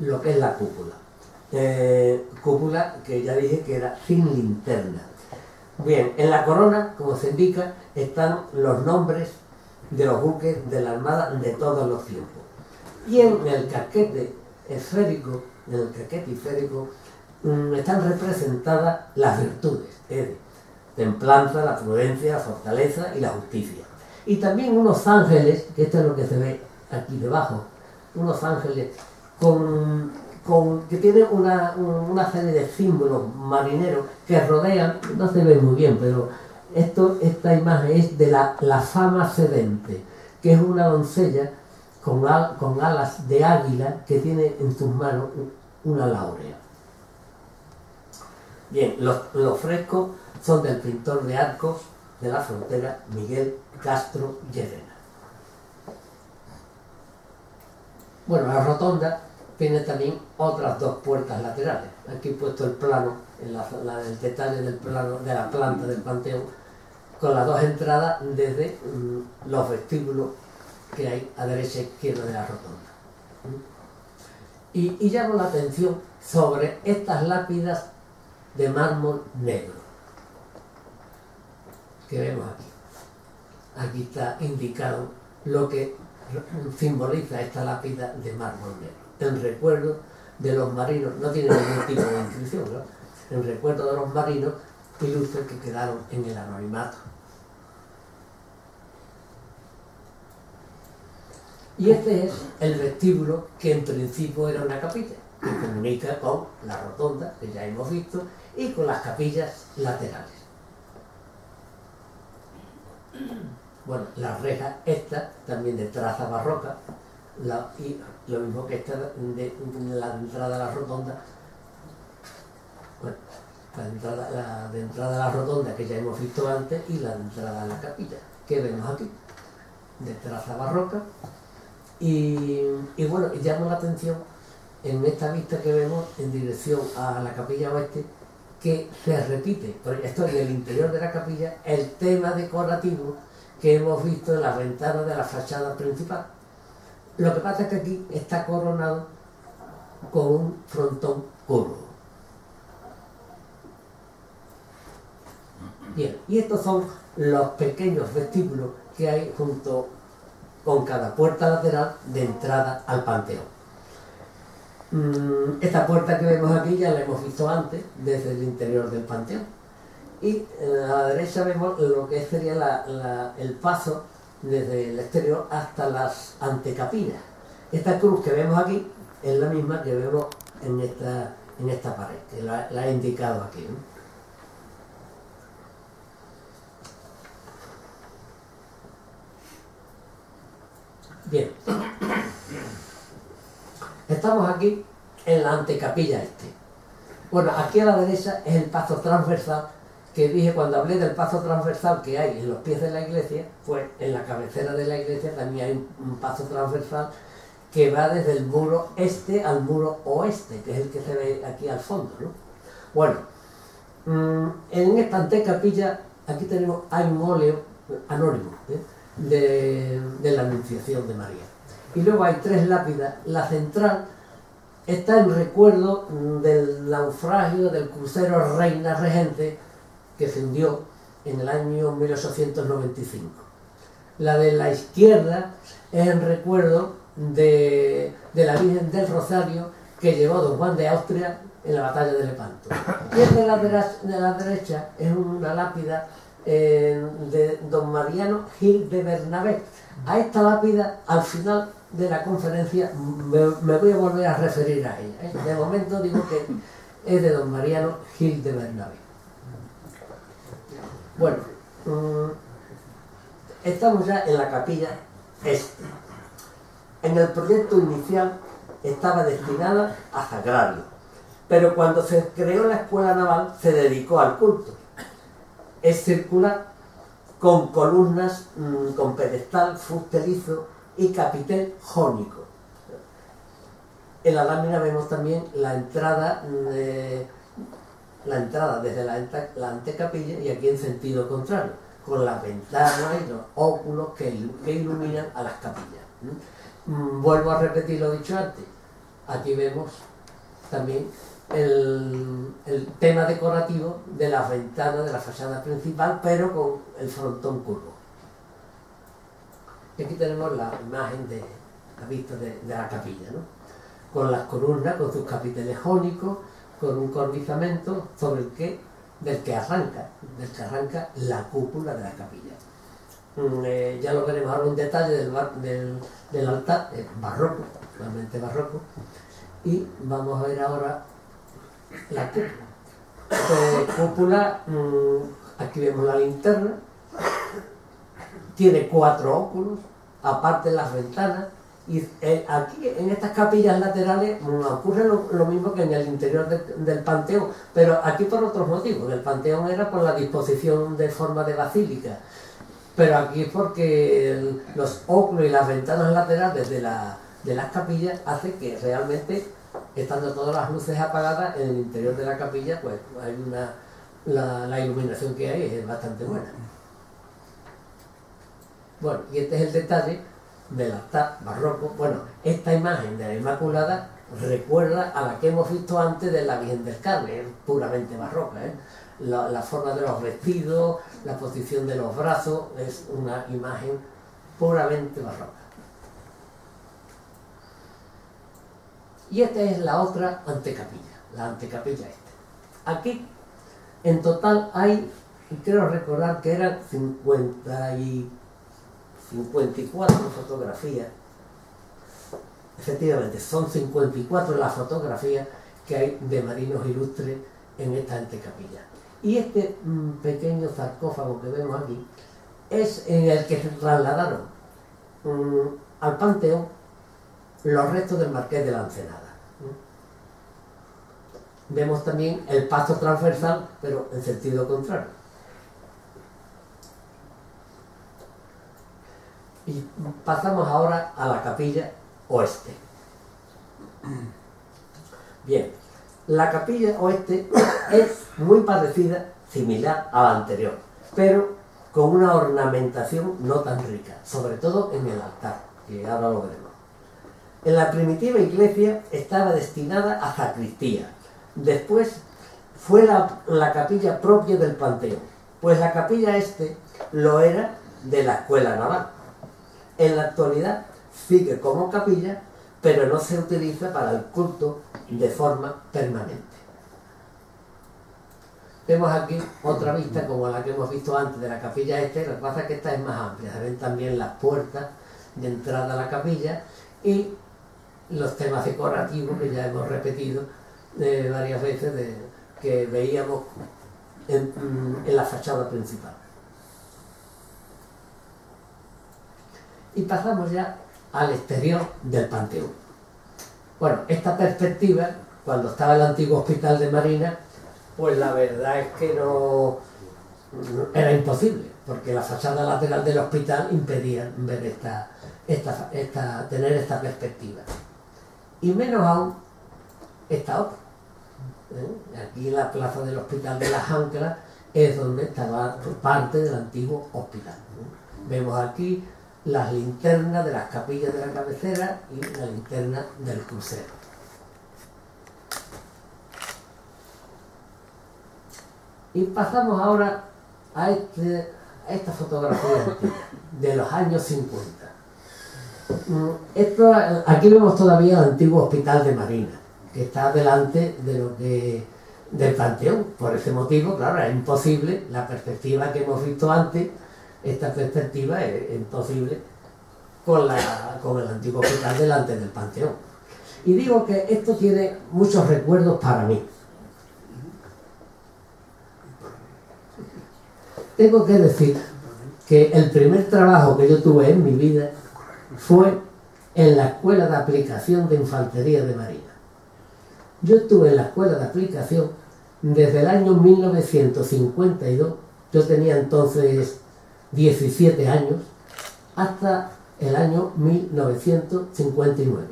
lo que es la cúpula. Cúpula que ya dije que era sin linterna. Bien, en la corona, como se indica, están los nombres de los buques de la Armada de todos los tiempos. Y en el casquete esférico, están representadas las virtudes, es decir, templanza, la prudencia, la fortaleza y la justicia. Y también unos ángeles, que esto es lo que se ve aquí debajo, unos ángeles que tienen una serie de símbolos marineros que rodean, no se ve muy bien, pero esta imagen es de la Fama Sedente, que es una doncella con alas de águila que tiene en sus manos una láurea. Bien, los frescos son del pintor de arcos de la Frontera, Miguel Castro Llerena. Bueno, la rotonda tiene también otras dos puertas laterales. Aquí he puesto el plano, el detalle del plano de la planta del panteón, con las dos entradas desde los vestíbulos que hay a derecha e izquierda de la rotonda. Y llamo la atención sobre estas lápidas de mármol negro que vemos aquí. Aquí está indicado lo que simboliza esta lápida de mármol negro, en recuerdo de los marinos, no tiene ningún tipo de inscripción, ¿no? En recuerdo de los marinos ilustres que quedaron en el anonimato. Y este es el vestíbulo que en principio era una capilla, que comunica con la rotonda, que ya hemos visto, y con las capillas laterales. Bueno, la reja esta, también de traza barroca, y lo mismo que esta de la entrada a la rotonda. Bueno, la de entrada a la rotonda que ya hemos visto antes y la de entrada a la capilla, que vemos aquí, de traza barroca. Y bueno, llama la atención en esta vista que vemos en dirección a la capilla oeste, que se repite, porque esto en el interior de la capilla, el tema decorativo que hemos visto en las ventanas de la fachada principal. Lo que pasa es que aquí está coronado con un frontón curvo. Bien, y estos son los pequeños vestíbulos que hay junto con cada puerta lateral de entrada al panteón. Esta puerta que vemos aquí ya la hemos visto antes, desde el interior del panteón. Y a la derecha vemos lo que sería el paso desde el exterior hasta las antecapillas. Esta cruz que vemos aquí es la misma que vemos en esta pared, que la he indicado aquí, ¿no? Bien, estamos aquí en la antecapilla este. Bueno, aquí a la derecha es el paso transversal que dije cuando hablé del paso transversal que hay en los pies de la iglesia. Pues en la cabecera de la iglesia también hay un paso transversal que va desde el muro este al muro oeste, que es el que se ve aquí al fondo, ¿no? Bueno, en esta antecapilla aquí hay un óleo anónimo, de la Anunciación de María. Y luego hay 3 lápidas. La central está en recuerdo del naufragio del crucero Reina Regente, que se hundió en el año 1895. La de la izquierda es en recuerdo de la Virgen del Rosario que llevó don Juan de Austria en la batalla de Lepanto. Y el de la derecha es una lápida de don Mariano Gil de Bernabé. A esta lápida, al final de la conferencia, me voy a volver a referir a ella. De momento digo que es de don Mariano Gil de Bernabé. Bueno, estamos ya en la capilla este. En el proyecto inicial estaba destinada a sagrario, pero cuando se creó la escuela naval se dedicó al culto. Es circular, con columnas, con pedestal fusterizo y capitel jónico. En la lámina vemos también la entrada desde la antecapilla y aquí en sentido contrario, con las ventanas y los óculos que iluminan a las capillas. Vuelvo a repetir lo dicho antes. Aquí vemos también el tema decorativo de las ventanas de la fachada principal, pero con el frontón curvo. Y aquí tenemos la imagen de la vista de la capilla, ¿no? Con las columnas, con sus capiteles jónicos, con un cornizamento del que arranca la cúpula de la capilla. Ya lo veremos ahora un detalle del altar, barroco, realmente barroco, y vamos a ver ahora la cúpula. Aquí vemos la linterna, tiene 4 óculos, aparte de las ventanas, y aquí en estas capillas laterales ocurre lo mismo que en el interior del panteón, pero aquí por otros motivos. El panteón era por la disposición de forma de basílica, pero aquí es porque los óculos y las ventanas laterales de las capillas hacen que realmente, estando todas las luces apagadas, en el interior de la capilla pues hay la iluminación que hay es bastante buena. Bueno, y este es el detalle del altar barroco. Bueno, esta imagen de la Inmaculada recuerda a la que hemos visto antes de la Virgen del Carmen, es puramente barroca, la forma de los vestidos, la posición de los brazos, es una imagen puramente barroca. Y esta es la otra antecapilla, la antecapilla esta. Aquí en total hay, creo recordar que eran 54 fotografías. Efectivamente, son 54 las fotografías que hay de marinos ilustres en esta antecapilla. Y este pequeño sarcófago que vemos aquí es en el que se trasladaron al Panteón los restos del Marqués de la Ensenada. Vemos también el paso transversal, pero en sentido contrario. Y pasamos ahora a la capilla oeste. Bien, la capilla oeste es muy parecida, similar a la anterior, pero con una ornamentación no tan rica, sobre todo en el altar, que ahora lo veremos. En la primitiva iglesia estaba destinada a sacristía. Después fue la capilla propia del Panteón, pues la capilla este lo era de la escuela naval. En la actualidad sigue como capilla, pero no se utiliza para el culto de forma permanente. Vemos aquí otra vista como la que hemos visto antes de la capilla este, lo que pasa es que esta es más amplia, se ven también las puertas de entrada a la capilla y los temas decorativos que ya hemos repetido varias veces que veíamos en la fachada principal. Y pasamos ya al exterior del Panteón. Bueno, esta perspectiva, cuando estaba el antiguo hospital de Marina, pues la verdad es que no era imposible, porque la fachada lateral del hospital impedía ver tener esta perspectiva. Y menos aún esta otra. Aquí la plaza del Hospital de las Anclas es donde estaba parte del antiguo hospital. Vemos aquí las linternas de las capillas de la cabecera y la linterna del crucero. Y pasamos ahora a esta fotografía antigua, de los años 50. Aquí vemos todavía el antiguo hospital de Marina, que está delante del Panteón. Por ese motivo, claro, es imposible la perspectiva que hemos visto antes. Esta perspectiva es imposible con el antiguo hospital delante del Panteón. Y digo que esto tiene muchos recuerdos para mí. Tengo que decir que el primer trabajo que yo tuve en mi vida fue en la Escuela de Aplicación de Infantería de Marina. Yo estuve en la Escuela de Aplicación desde el año 1952, yo tenía entonces 17 años, hasta el año 1959.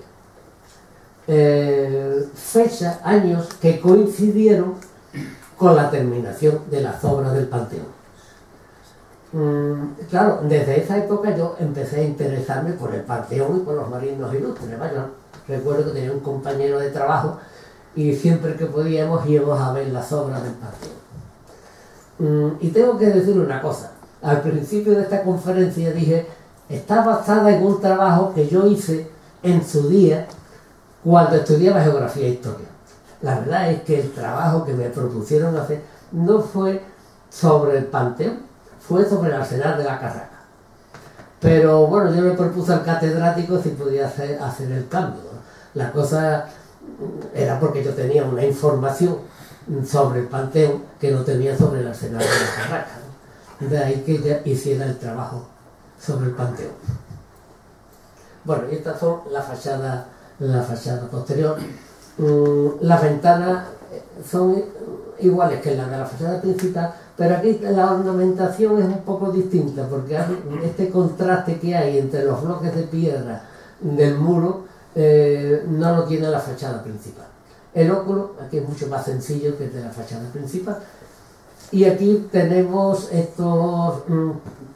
Años que coincidieron con la terminación de las obras del Panteón. Claro, desde esa época yo empecé a interesarme por el Panteón y por los marinos ilustres. Vaya, recuerdo que tenía un compañero de trabajo y siempre que podíamos íbamos a ver las obras del Panteón. Y tengo que decir una cosa. Al principio de esta conferencia dije, está basada en un trabajo que yo hice en su día cuando estudiaba Geografía e Historia. La verdad es que el trabajo que me propusieron hacer no fue sobre el Panteón, fue sobre el Arsenal de la Carraca. Pero bueno, yo me propuse al catedrático si podía hacer el cambio, ¿no? La cosa era porque yo tenía una información sobre el Panteón que no tenía sobre el Arsenal de la Carraca, ¿no? De ahí que ya hiciera el trabajo sobre el Panteón. Bueno, y estas son la fachada posterior. Las ventanas son iguales que las de la fachada principal, pero aquí la ornamentación es un poco distinta, porque este contraste que hay entre los bloques de piedra del muro no lo tiene la fachada principal. El óculo aquí es mucho más sencillo que el de la fachada principal. Y aquí tenemos estos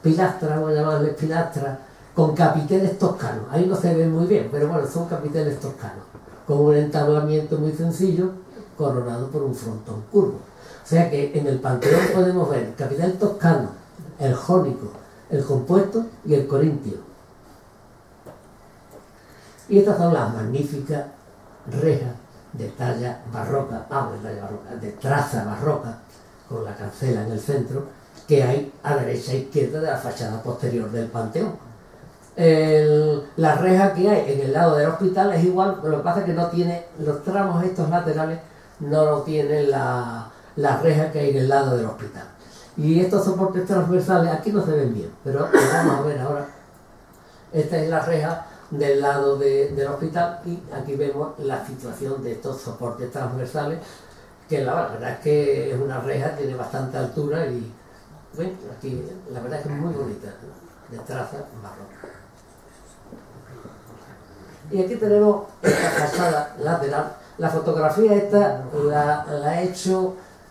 pilastras, voy a llamarles pilastras, con capiteles toscanos. Ahí no se ven muy bien, pero bueno, son capiteles toscanos, con un entablamiento muy sencillo, coronado por un frontón curvo. O sea que en el Panteón podemos ver el capitel toscano, el jónico, el compuesto y el corintio. Y estas son las magníficas rejas de talla barroca, de traza barroca, con la cancela en el centro, que hay a derecha e izquierda de la fachada posterior del Panteón. La reja que hay en el lado del hospital es igual, pero lo que pasa es que no tiene, los tramos estos laterales no lo tienen la reja que hay en el lado del hospital. Y estos soportes transversales aquí no se ven bien, pero vamos a ver ahora. Esta es la reja del lado del hospital y aquí vemos la situación de estos soportes transversales, que la verdad es que es una reja, tiene bastante altura y bueno, aquí la verdad es que es muy bonita, de traza barroca. Y aquí tenemos esta fachada lateral. La fotografía esta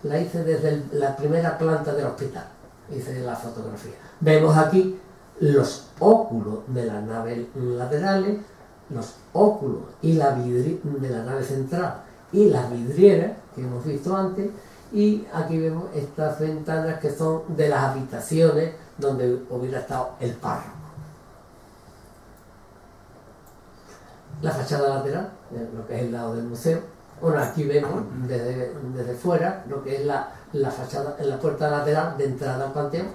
la hice desde la primera planta del hospital, hice la fotografía. Vemos aquí los óculos de las naves laterales, los óculos y de la nave central y las vidrieras que hemos visto antes, y aquí vemos estas ventanas que son de las habitaciones donde hubiera estado el párroco. La fachada lateral, lo que es el lado del museo. Bueno, aquí vemos desde fuera lo que es la fachada, la puerta lateral de entrada al panteón.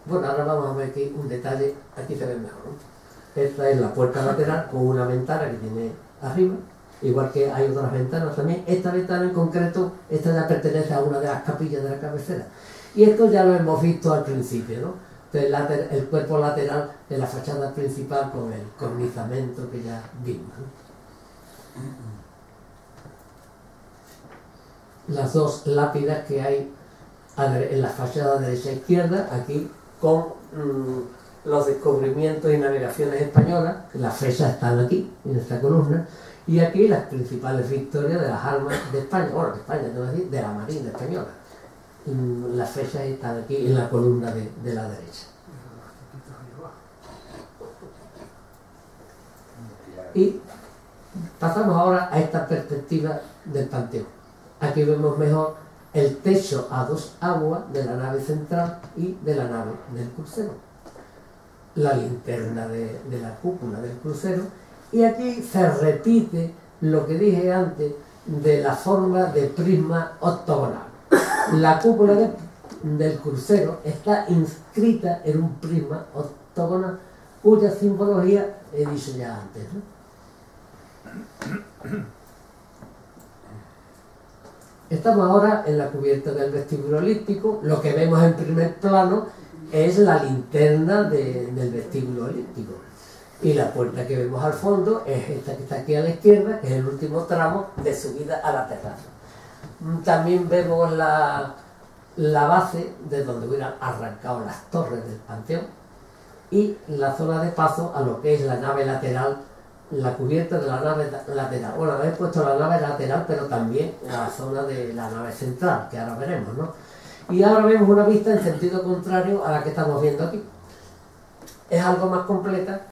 Bueno, ahora vamos a ver aquí un detalle, aquí se ve mejor, ¿no? Esta es la puerta lateral con una ventana que tiene arriba, igual que hay otras ventanas también. Esta ventana en concreto, esta ya pertenece a una de las capillas de la cabecera. Y esto ya lo hemos visto al principio, ¿no? Entonces, el cuerpo lateral de la fachada principal con el cornizamiento que ya vimos, ¿no? Las dos lápidas que hay en la fachada derecha e izquierda, aquí con los descubrimientos y navegaciones españolas, las fechas están aquí, en esta columna, y aquí las principales victorias de las armas de España, bueno, de España, tengo que decir, de la Marina Española. Las fechas están aquí en la columna de la derecha. Y pasamos ahora a esta perspectiva del panteón. Aquí vemos mejor el techo a dos aguas de la nave central y de la nave del crucero, la linterna de la cúpula del crucero, y aquí se repite lo que dije antes de la forma de prisma octogonal. La cúpula del crucero está inscrita en un prisma octogonal cuya simbología he dicho ya antes, ¿no? Estamos ahora en la cubierta del vestíbulo elíptico. Lo que vemos en primer plano es la linterna del vestíbulo elíptico. Y la puerta que vemos al fondo es esta que está aquí a la izquierda, que es el último tramo de subida a la terraza. También vemos la base de donde hubieran arrancado las torres del panteón y la zona de paso a lo que es la nave lateral, la cubierta de la nave lateral. Bueno, habéis puesto la nave lateral, pero también la zona de la nave central, que ahora veremos, ¿no? Y ahora vemos una vista en sentido contrario a la que estamos viendo aquí. Es algo más completa.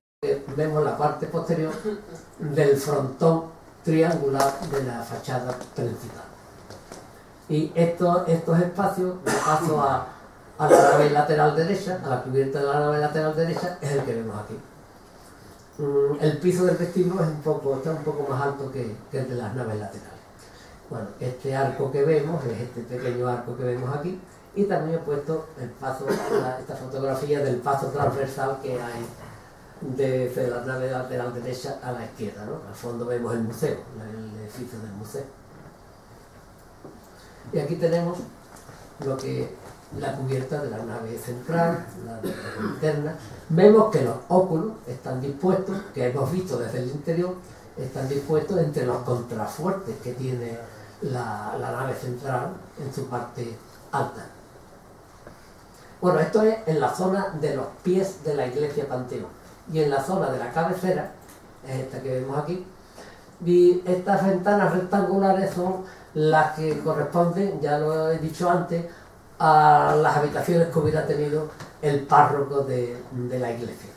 Vemos la parte posterior del frontón triangular de la fachada principal. Y estos espacios, de paso a la nave lateral derecha, a la cubierta de la nave lateral derecha, es el que vemos aquí. El piso del vestíbulo está un poco más alto que el de las naves laterales. Bueno, este arco que vemos es este pequeño arco que vemos aquí, y también he puesto esta fotografía del paso transversal que hay desde la nave lateral derecha a la izquierda, ¿no? Al fondo vemos el museo, el edificio del museo. Y aquí tenemos la cubierta de la nave central, la de la linterna. Vemos que los óculos están dispuestos, que hemos visto desde el interior, están dispuestos entre los contrafuertes que tiene la nave central en su parte alta. Bueno, esto es en la zona de los pies de la iglesia Panteón. Y en la zona de la cabecera, es esta que vemos aquí, y estas ventanas rectangulares son las que corresponden, ya lo he dicho antes, a las habitaciones que hubiera tenido el párroco de la iglesia.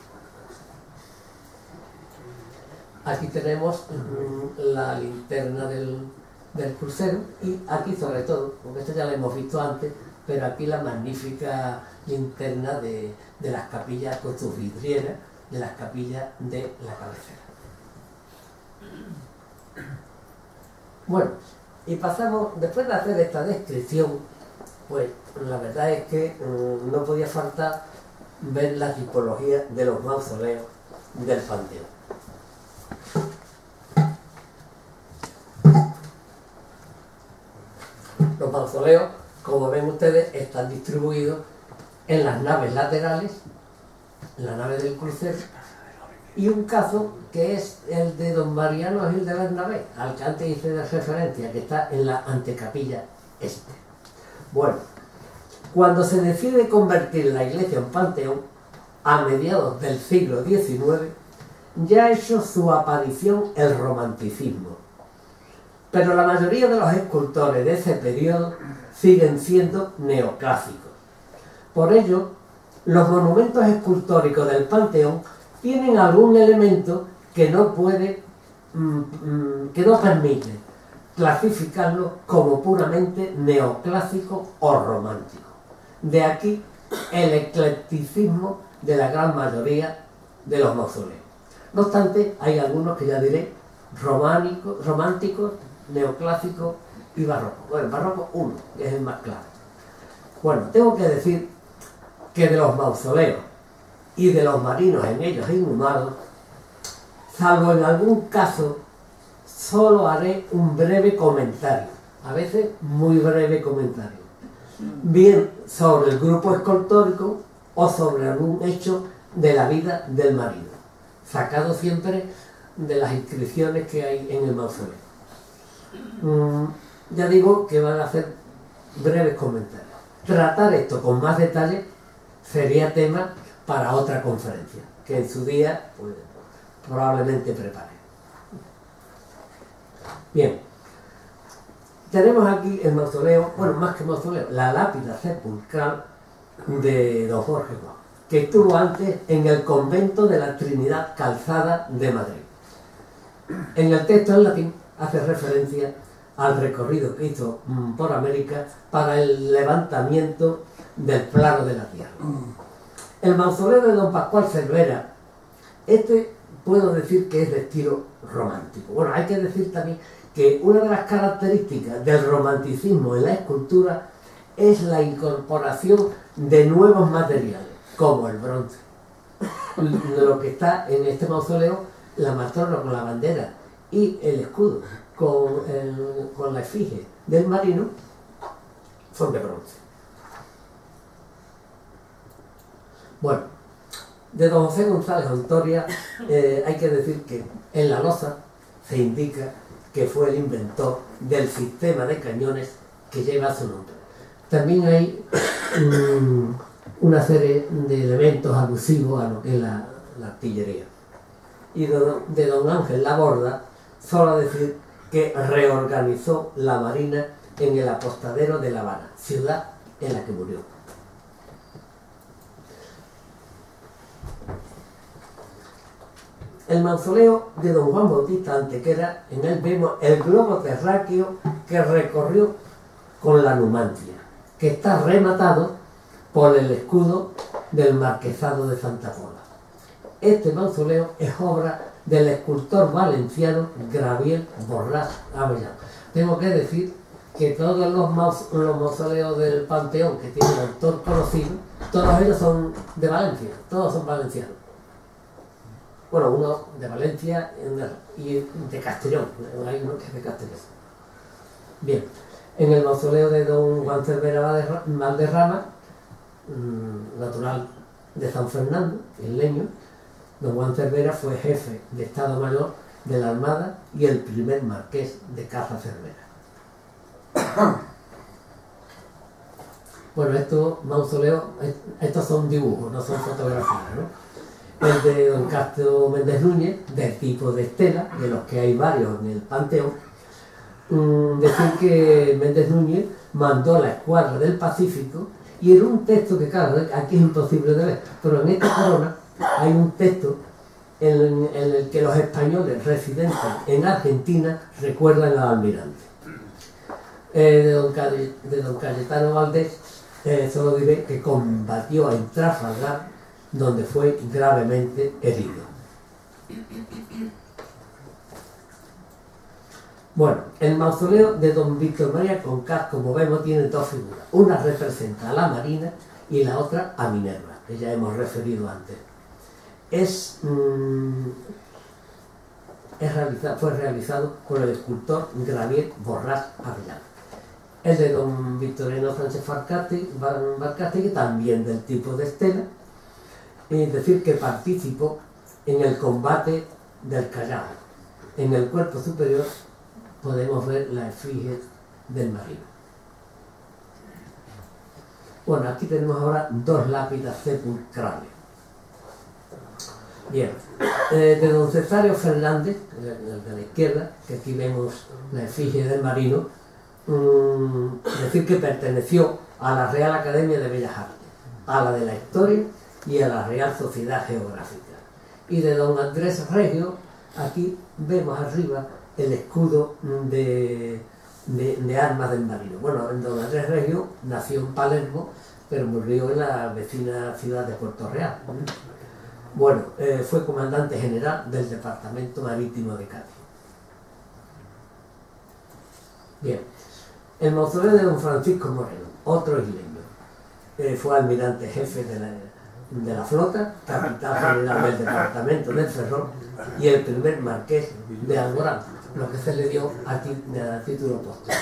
Aquí tenemos la linterna del crucero, y aquí sobre todo, porque esto ya lo hemos visto antes, pero aquí la magnífica linterna de las capillas con sus vidrieras, de las capillas de la cabecera. Bueno, y pasamos, después de hacer esta descripción, pues la verdad es que no podía faltar ver la tipología de los mausoleos del panteón. Los mausoleos como ven ustedes, están distribuidos en las naves laterales, en la nave del crucero, y un caso que es el de don Mariano Gil de Bernabé, al que antes hice de referencia, que está en la antecapilla este. Bueno, cuando se decide convertir la iglesia en panteón, a mediados del siglo XIX, ya ha hecho su aparición el romanticismo. Pero la mayoría de los escultores de ese periodo siguen siendo neoclásicos. Por ello, los monumentos escultóricos del panteón tienen algún elemento que no permite clasificarlo como puramente neoclásico o romántico. De aquí el eclecticismo de la gran mayoría de los mausoleos. No obstante, hay algunos que ya diré románticos, neoclásicos y barrocos. Bueno, barroco 1, que es el más claro. Bueno, tengo que decir que de los mausoleos y de los marinos en ellos inhumados, salvo en algún caso, solo haré un breve comentario, a veces muy breve comentario, bien sobre el grupo escultórico o sobre algún hecho de la vida del marino, sacado siempre de las inscripciones que hay en el mausoleo. Ya digo que van a hacer breves comentarios. Tratar esto con más detalle sería tema para otra conferencia, que en su día pues, probablemente prepare. Bien, tenemos aquí el mausoleo, bueno, más que mausoleo, la lápida sepulcral de don Jorge Bosch, que estuvo antes en el convento de la Trinidad Calzada de Madrid. En el texto en latín hace referencia al recorrido que hizo por América para el levantamiento del plano de la Tierra. El mausoleo de don Pascual Cervera, este puedo decir que es de estilo romántico. Bueno, hay que decir también que una de las características del romanticismo en la escultura es la incorporación de nuevos materiales, como el bronce. Lo que está en este mausoleo, la matrona con la bandera y el escudo con la efigie del marino, son de bronce. Bueno, de don José González Ontoria hay que decir que en la losa se indica que fue el inventor del sistema de cañones que lleva su nombre. También hay una serie de elementos alusivos a lo que es la artillería. Y de don Ángel Laborda, solo decir que reorganizó la marina en el apostadero de La Habana, ciudad en la que murió. El mausoleo de don Juan Bautista Antequera, en él vemos el globo terráqueo que recorrió con la Numancia, que está rematado por el escudo del marquesado de Santa Pola. Este mausoleo es obra del escultor valenciano Gabriel Borràs Avellán. Tengo que decir que todos los mausoleos del Panteón que tienen autor conocido, todos ellos son de Valencia, todos son valencianos. Bueno, uno de Valencia y de Castellón, hay uno que es de Castellón. Bien, en el mausoleo de don Juan Cervera Valderrama, natural de San Fernando, en Leño, don Juan Cervera fue jefe de Estado Mayor de la Armada y el primer marqués de Casa Cervera. Bueno, estos mausoleos, estos son dibujos, no son fotografías, ¿no? El de don Castro Méndez Núñez, del tipo de estela, de los que hay varios en el Panteón. Decir que Méndez Núñez mandó la escuadra del Pacífico y en un texto que, claro, aquí es imposible de ver, pero en esta corona hay un texto en el que los españoles residentes en Argentina recuerdan al almirante. De don Cayetano Valdés solo diré que combatió en Trafalgar, donde fue gravemente herido. Bueno, el mausoleo de don Víctor María Concat, como vemos, tiene dos figuras. Una representa a la Marina y la otra a Minerva, que ya hemos referido antes. Fue realizado por el escultor Gabriel Borràs Avellán. El de don Victorino Sánchez Barcate, también del tipo de estela, es decir, que participó en el combate del Callao. En el cuerpo superior podemos ver la efigie del marino. Bueno, aquí tenemos ahora dos lápidas sepulcrales. Bien, de don Cesario Fernández, el de la izquierda, que aquí vemos la efigie del marino, decir que perteneció a la Real Academia de Bellas Artes, a la de la Historia y a la Real Sociedad Geográfica. Y de don Andrés Reggio, aquí vemos arriba el escudo de armas del marino. Bueno, don Andrés Reggio nació en Palermo, pero murió en la vecina ciudad de Puerto Real. Bueno, fue comandante general del Departamento Marítimo de Cádiz. Bien, el mausoleo de don Francisco Moreno, otro isleño. Fue almirante jefe de la flota, capitán general del Departamento del Ferrol y el primer marqués de Alborán, lo que se le dio a título póstumo.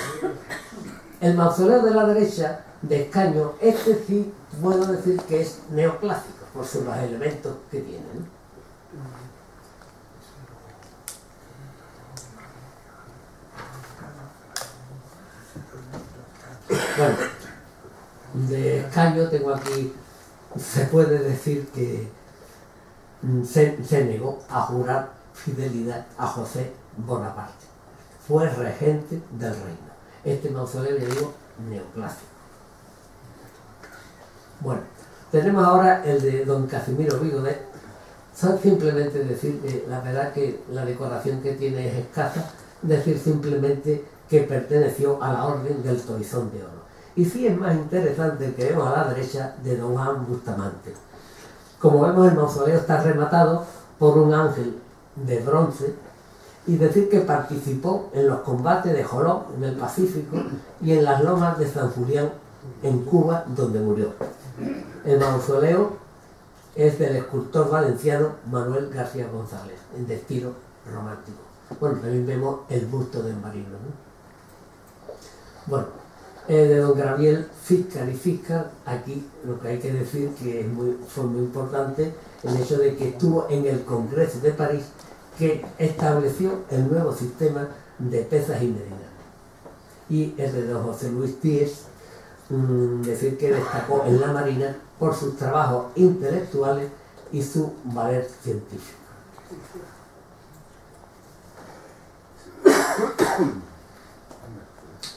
El mausoleo de la derecha, de escaño, este sí puedo decir que es neoclásico, por sus los elementos que tiene, ¿no? Bueno, de escaño tengo aquí, se puede decir que se negó a jurar fidelidad a José Bonaparte. Fue regente del reino. Este mausoleo, le digo, neoclásico. Bueno, tenemos ahora el de don Casimiro Vigodet. Son simplemente decir, la verdad que la decoración que tiene es escasa, decir simplemente que perteneció a la Orden del Toisón de Oro. Y sí es más interesante el que vemos a la derecha de don Juan Bustamante. Como vemos, el mausoleo está rematado por un ángel de bronce, y decir que participó en los combates de Joló en el Pacífico y en las lomas de San Julián en Cuba, donde murió. El mausoleo es del escultor valenciano Manuel García González, de estilo romántico. Bueno, también vemos el busto del marino, ¿no? Bueno, de don Gabriel Fiscal y Fiscal, aquí lo que hay que decir que fue muy importante el hecho de que estuvo en el Congreso de París, que estableció el nuevo sistema de pesas y medidas. Y el de don José Luis Tíez, decir que destacó en la Marina por sus trabajos intelectuales y su valer científico.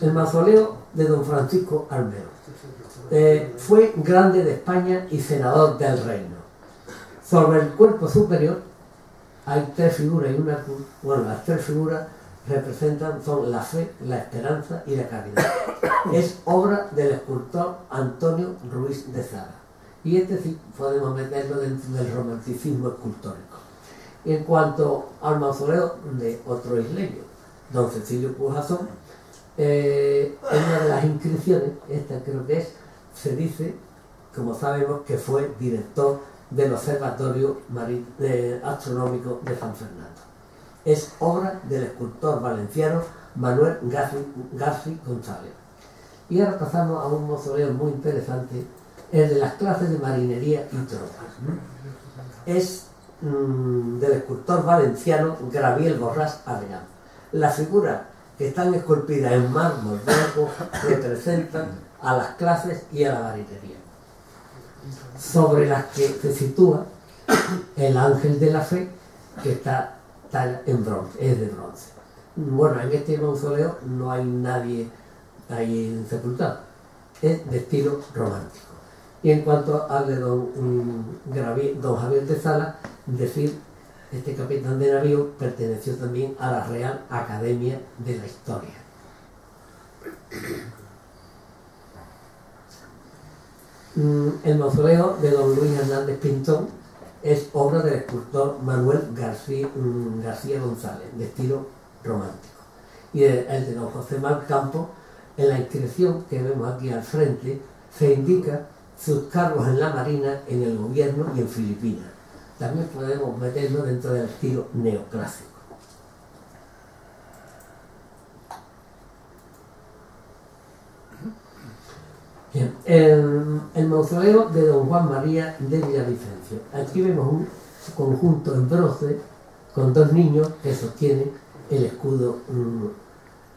El mausoleo de don Francisco Armero. Fue grande de España y senador del reino. Sobre el cuerpo superior hay tres figuras y una cruz. Bueno, las tres figuras son la fe, la esperanza y la caridad. Es obra del escultor Antonio Ruiz de Zara. Y este sí podemos meterlo dentro del romanticismo escultórico. Y en cuanto al mausoleo de otro isleño, don Cecilio Pujazón, en una de las inscripciones, esta creo que se dice, como sabemos, que fue director del Observatorio Astronómico de San Fernando. Es obra del escultor valenciano Manuel García González. Y ahora pasamos a un mausoleo muy interesante, el de las clases de marinería y tropas. Es del escultor valenciano Gabriel Borrás Avellán. Las figuras que están esculpidas en mármol blanco representan a las clases y a la marinería, sobre las que se sitúa el ángel de la fe, que está en bronce, es de bronce. Bueno, en este mausoleo no hay nadie ahí sepultado, es de estilo romántico. Y en cuanto al de don Javier de Sala, decir, este capitán de navío perteneció también a la Real Academia de la Historia. El mausoleo de don Luis Hernández Pintón es obra del escultor Manuel García González, de estilo romántico. Y el de don José Malcampo, en la inscripción que vemos aquí al frente, se indica sus cargos en la Marina, en el gobierno y en Filipinas. También podemos meterlo dentro del estilo neoclásico. el mausoleo de don Juan María de Villavicencio. Aquí vemos un conjunto en bronce con dos niños que sostienen el escudo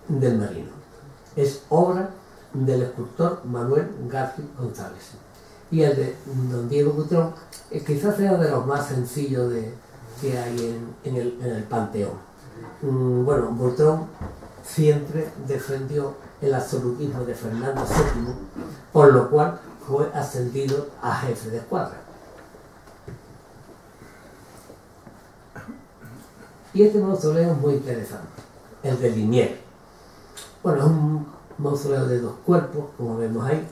del marino. Es obra del escultor Manuel García González. Y el de don Diego Butrón quizás sea de los más sencillos que hay en el Panteón. Bueno, Butrón siempre defendió el absolutismo de Fernando VII, por lo cual fue ascendido a jefe de escuadra. Y este mausoleo es muy interesante, el de Liniers. Bueno, es un mausoleo de dos cuerpos, como vemos ahí,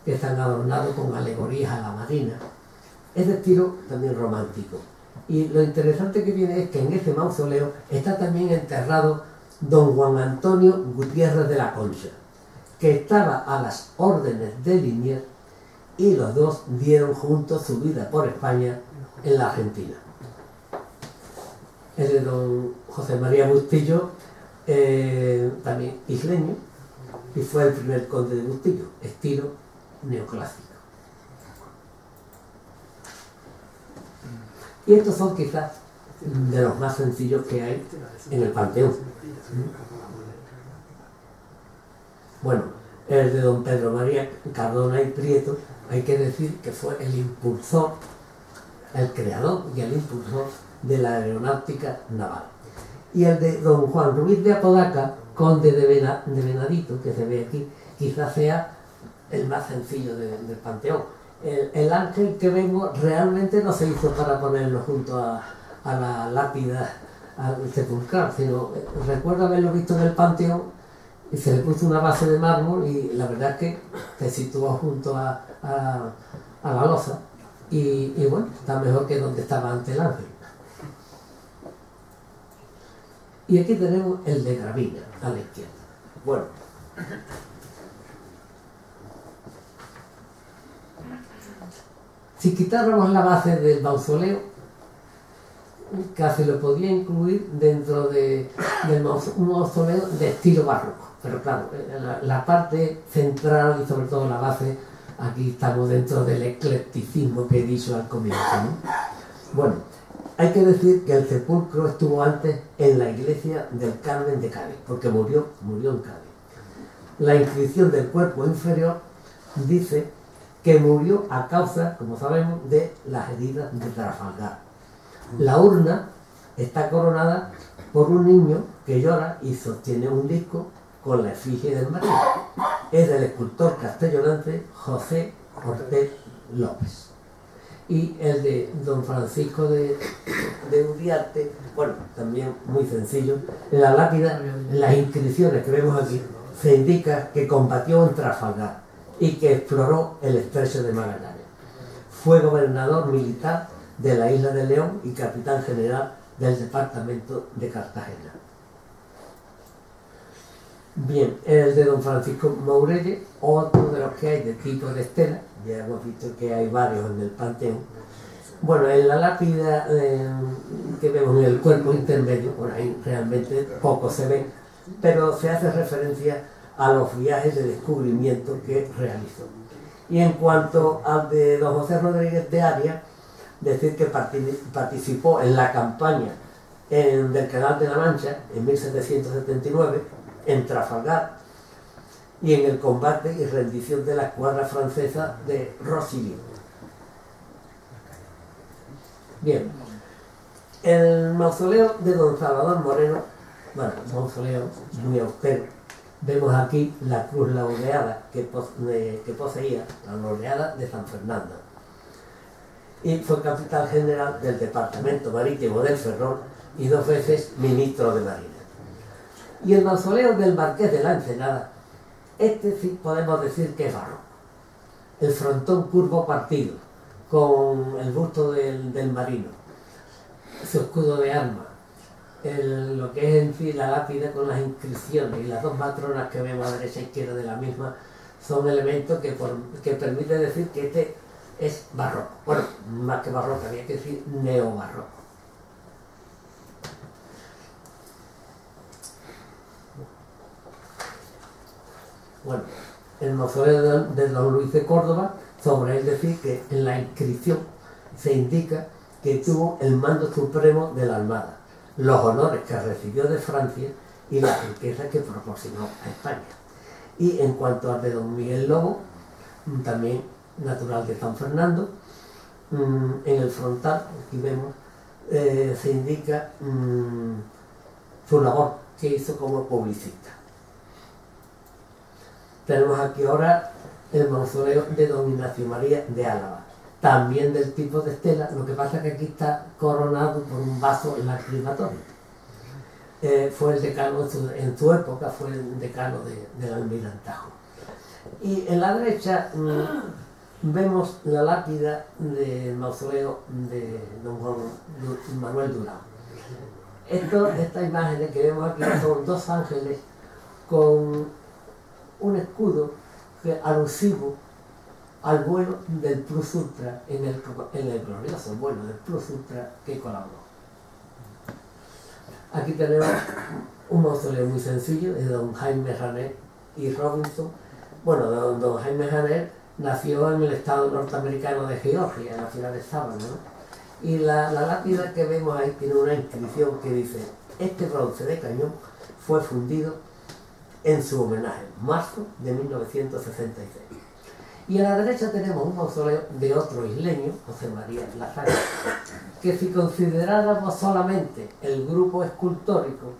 que están adornados con alegorías a la marina. Es de estilo también romántico. Y lo interesante que viene es que en este mausoleo está también enterrado don Juan Antonio Gutiérrez de la Concha, que estaba a las órdenes de Liniers, y los dos dieron juntos su vida por España en la Argentina. El de don José María Bustillo, también isleño, y fue el primer conde de Bustillo, estilo neoclásico. Y estos son quizás de los más sencillos que hay en el Panteón. Bueno, el de don Pedro María Cardona y Prieto, hay que decir que fue el impulsor, el creador y el impulsor de la aeronáutica naval. Y el de don Juan Ruiz de Apodaca, conde de Venadito, que se ve aquí, quizás sea el más sencillo del Panteón. El ángel que vemos realmente no se hizo para ponerlo junto a la lápida al sepulcral, sino recuerdo haberlo visto en el Panteón y se le puso una base de mármol y la verdad es que se situó junto a la losa y bueno, está mejor que donde estaba antes el ángel. Y aquí tenemos el de Gravina, a la izquierda. Bueno, si quitáramos la base del mausoleo, casi lo podía incluir dentro de un mausoleo de estilo barroco. Pero claro, la parte central y sobre todo la base, aquí estamos dentro del eclecticismo que he dicho al comienzo, ¿no? Bueno, hay que decir que el sepulcro estuvo antes en la iglesia del Carmen de Cádiz, porque murió en Cádiz. La inscripción del cuerpo inferior dice que murió a causa, como sabemos, de las heridas de Trafalgar. La urna está coronada por un niño que llora y sostiene un disco con la efigie del marino. Es del escultor castellonense José Ortez López. Y el de don Francisco de Uriarte, bueno, también muy sencillo. En la lápida, en las inscripciones que vemos aquí, se indica que combatió en Trafalgar y que exploró el estrecho de Magallanes. Fue gobernador militar de la isla de León y capitán general del departamento de Cartagena. Bien, el de don Francisco Mourelle, otro de los que hay de tipo de estela, ya hemos visto que hay varios en el Panteón. Bueno, en la lápida que vemos en el cuerpo intermedio, por ahí realmente poco se ve, pero se hace referencia a los viajes de descubrimiento que realizó. Y en cuanto al de don José Rodríguez de Arias, decir que participó en la campaña del Canal de la Mancha en 1779, en Trafalgar, y en el combate y rendición de la escuadra francesa de Rossillon. Bien, el mausoleo de don Salvador Moreno, bueno, un mausoleo muy austero. Vemos aquí la cruz laureada que poseía, la laureada de San Fernando. Y fue capitán general del Departamento Marítimo del Ferrol y 2 veces ministro de Marina. Y el mausoleo del Marqués de la Ensenada, este sí podemos decir que es barroco. El frontón curvo partido, con el busto del marino, su escudo de armas, lo que es en sí la lápida con las inscripciones y las 2 matronas que vemos a derecha e izquierda de la misma, son elementos que permiten decir que este es barroco. Bueno, más que barroco, había que decir neobarroco. Bueno, el mausoleo de don Luis de Córdoba. Sobre él decir que en la inscripción se indica que tuvo el mando supremo de la Armada, los honores que recibió de Francia y la riqueza que proporcionó a España. Y en cuanto al de don Miguel Lobo, también natural de San Fernando, en el frontal, aquí vemos, se indica su labor que hizo como publicista. Tenemos aquí ahora el mausoleo de don Ignacio María de Álava, también del tipo de estela, lo que pasa es que aquí está coronado por un vaso lacrimatorio. Fue el decano en su época, fue el decano del Almirantajo. Y en la derecha vemos la lápida del mausoleo de don Juan Manuel Durán. Estas imágenes que vemos aquí son dos ángeles con un escudo alusivo al vuelo del Plus Ultra, en el glorioso vuelo del Plus Ultra que colaboró. Aquí tenemos un mausoleo muy sencillo de don Jaime Janer y Robinson. Bueno, don Jaime Janer nació en el estado norteamericano de Georgia, en la ciudad de Savannah, ¿no? Y la lápida que vemos ahí tiene una inscripción que dice: este bronce de cañón fue fundido en su homenaje, marzo de 1966. Y a la derecha tenemos un mausoleo de otro isleño, José María Lazaga, que si consideráramos solamente el grupo escultórico,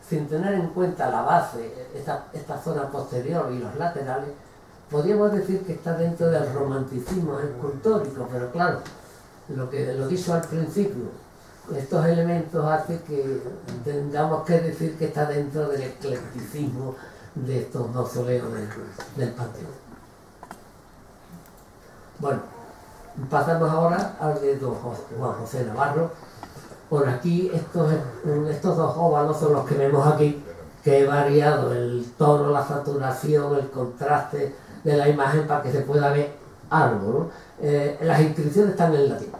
sin tener en cuenta la base, esta zona posterior y los laterales, podríamos decir que está dentro del romanticismo escultórico, pero claro, lo dicho al principio, estos elementos hacen que tengamos que decir que está dentro del eclecticismo de estos mausoleos del Panteón. Bueno, pasamos ahora al de don Juan José Navarro. Por aquí estos dos óvalos son los que vemos aquí, que he variado el tono, la saturación, el contraste de la imagen para que se pueda ver algo, ¿no? Las inscripciones están en latín.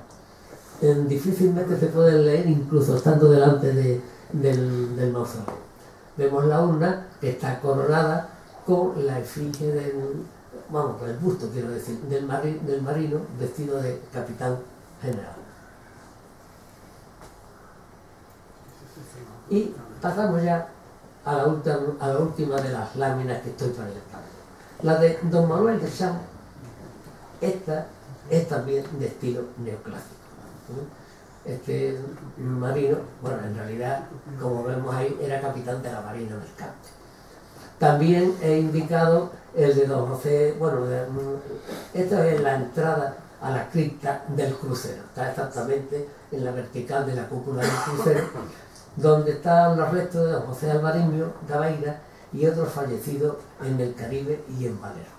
Difícilmente se pueden leer incluso estando delante del mausoleo. Vemos la urna que está coronada con la efigie con el busto, quiero decir, del marino vestido de capitán general. Y pasamos ya a la última de las láminas que estoy proyectando. La de don Manuel de Champs. Esta es también de estilo neoclásico. Este marino, bueno, en realidad, como vemos ahí, era capitán de la Marina Mercante. También he indicado el de don José, bueno, esta es la entrada a la cripta del crucero. Está exactamente en la vertical de la cúpula del crucero, donde están los restos de don José Alvariño Gabeira y otros fallecidos en el Caribe y en Valero.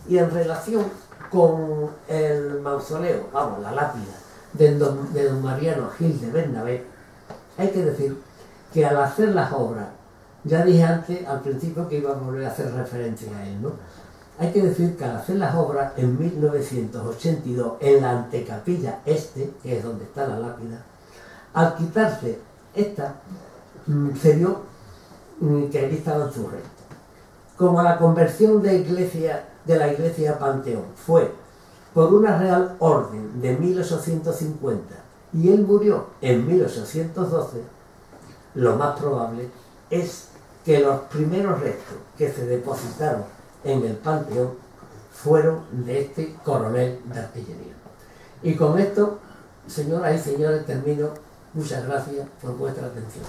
Y en relación con el mausoleo, la lápida de don Mariano Gil de Bernabé, hay que decir que al hacer las obras, ya dije antes, al principio, que iba a volver a hacer referencia a él, ¿no? Hay que decir que al hacer las obras en 1982 en la antecapilla este, que es donde está la lápida, al quitarse esta, se vio que allí estaban sus restos. Como la conversión de la iglesia Panteón fue por una real orden de 1850 y él murió en 1812, lo más probable es que los primeros restos que se depositaron en el Panteón fueron de este coronel de artillería. Y con esto, señoras y señores, termino. Muchas gracias por vuestra atención.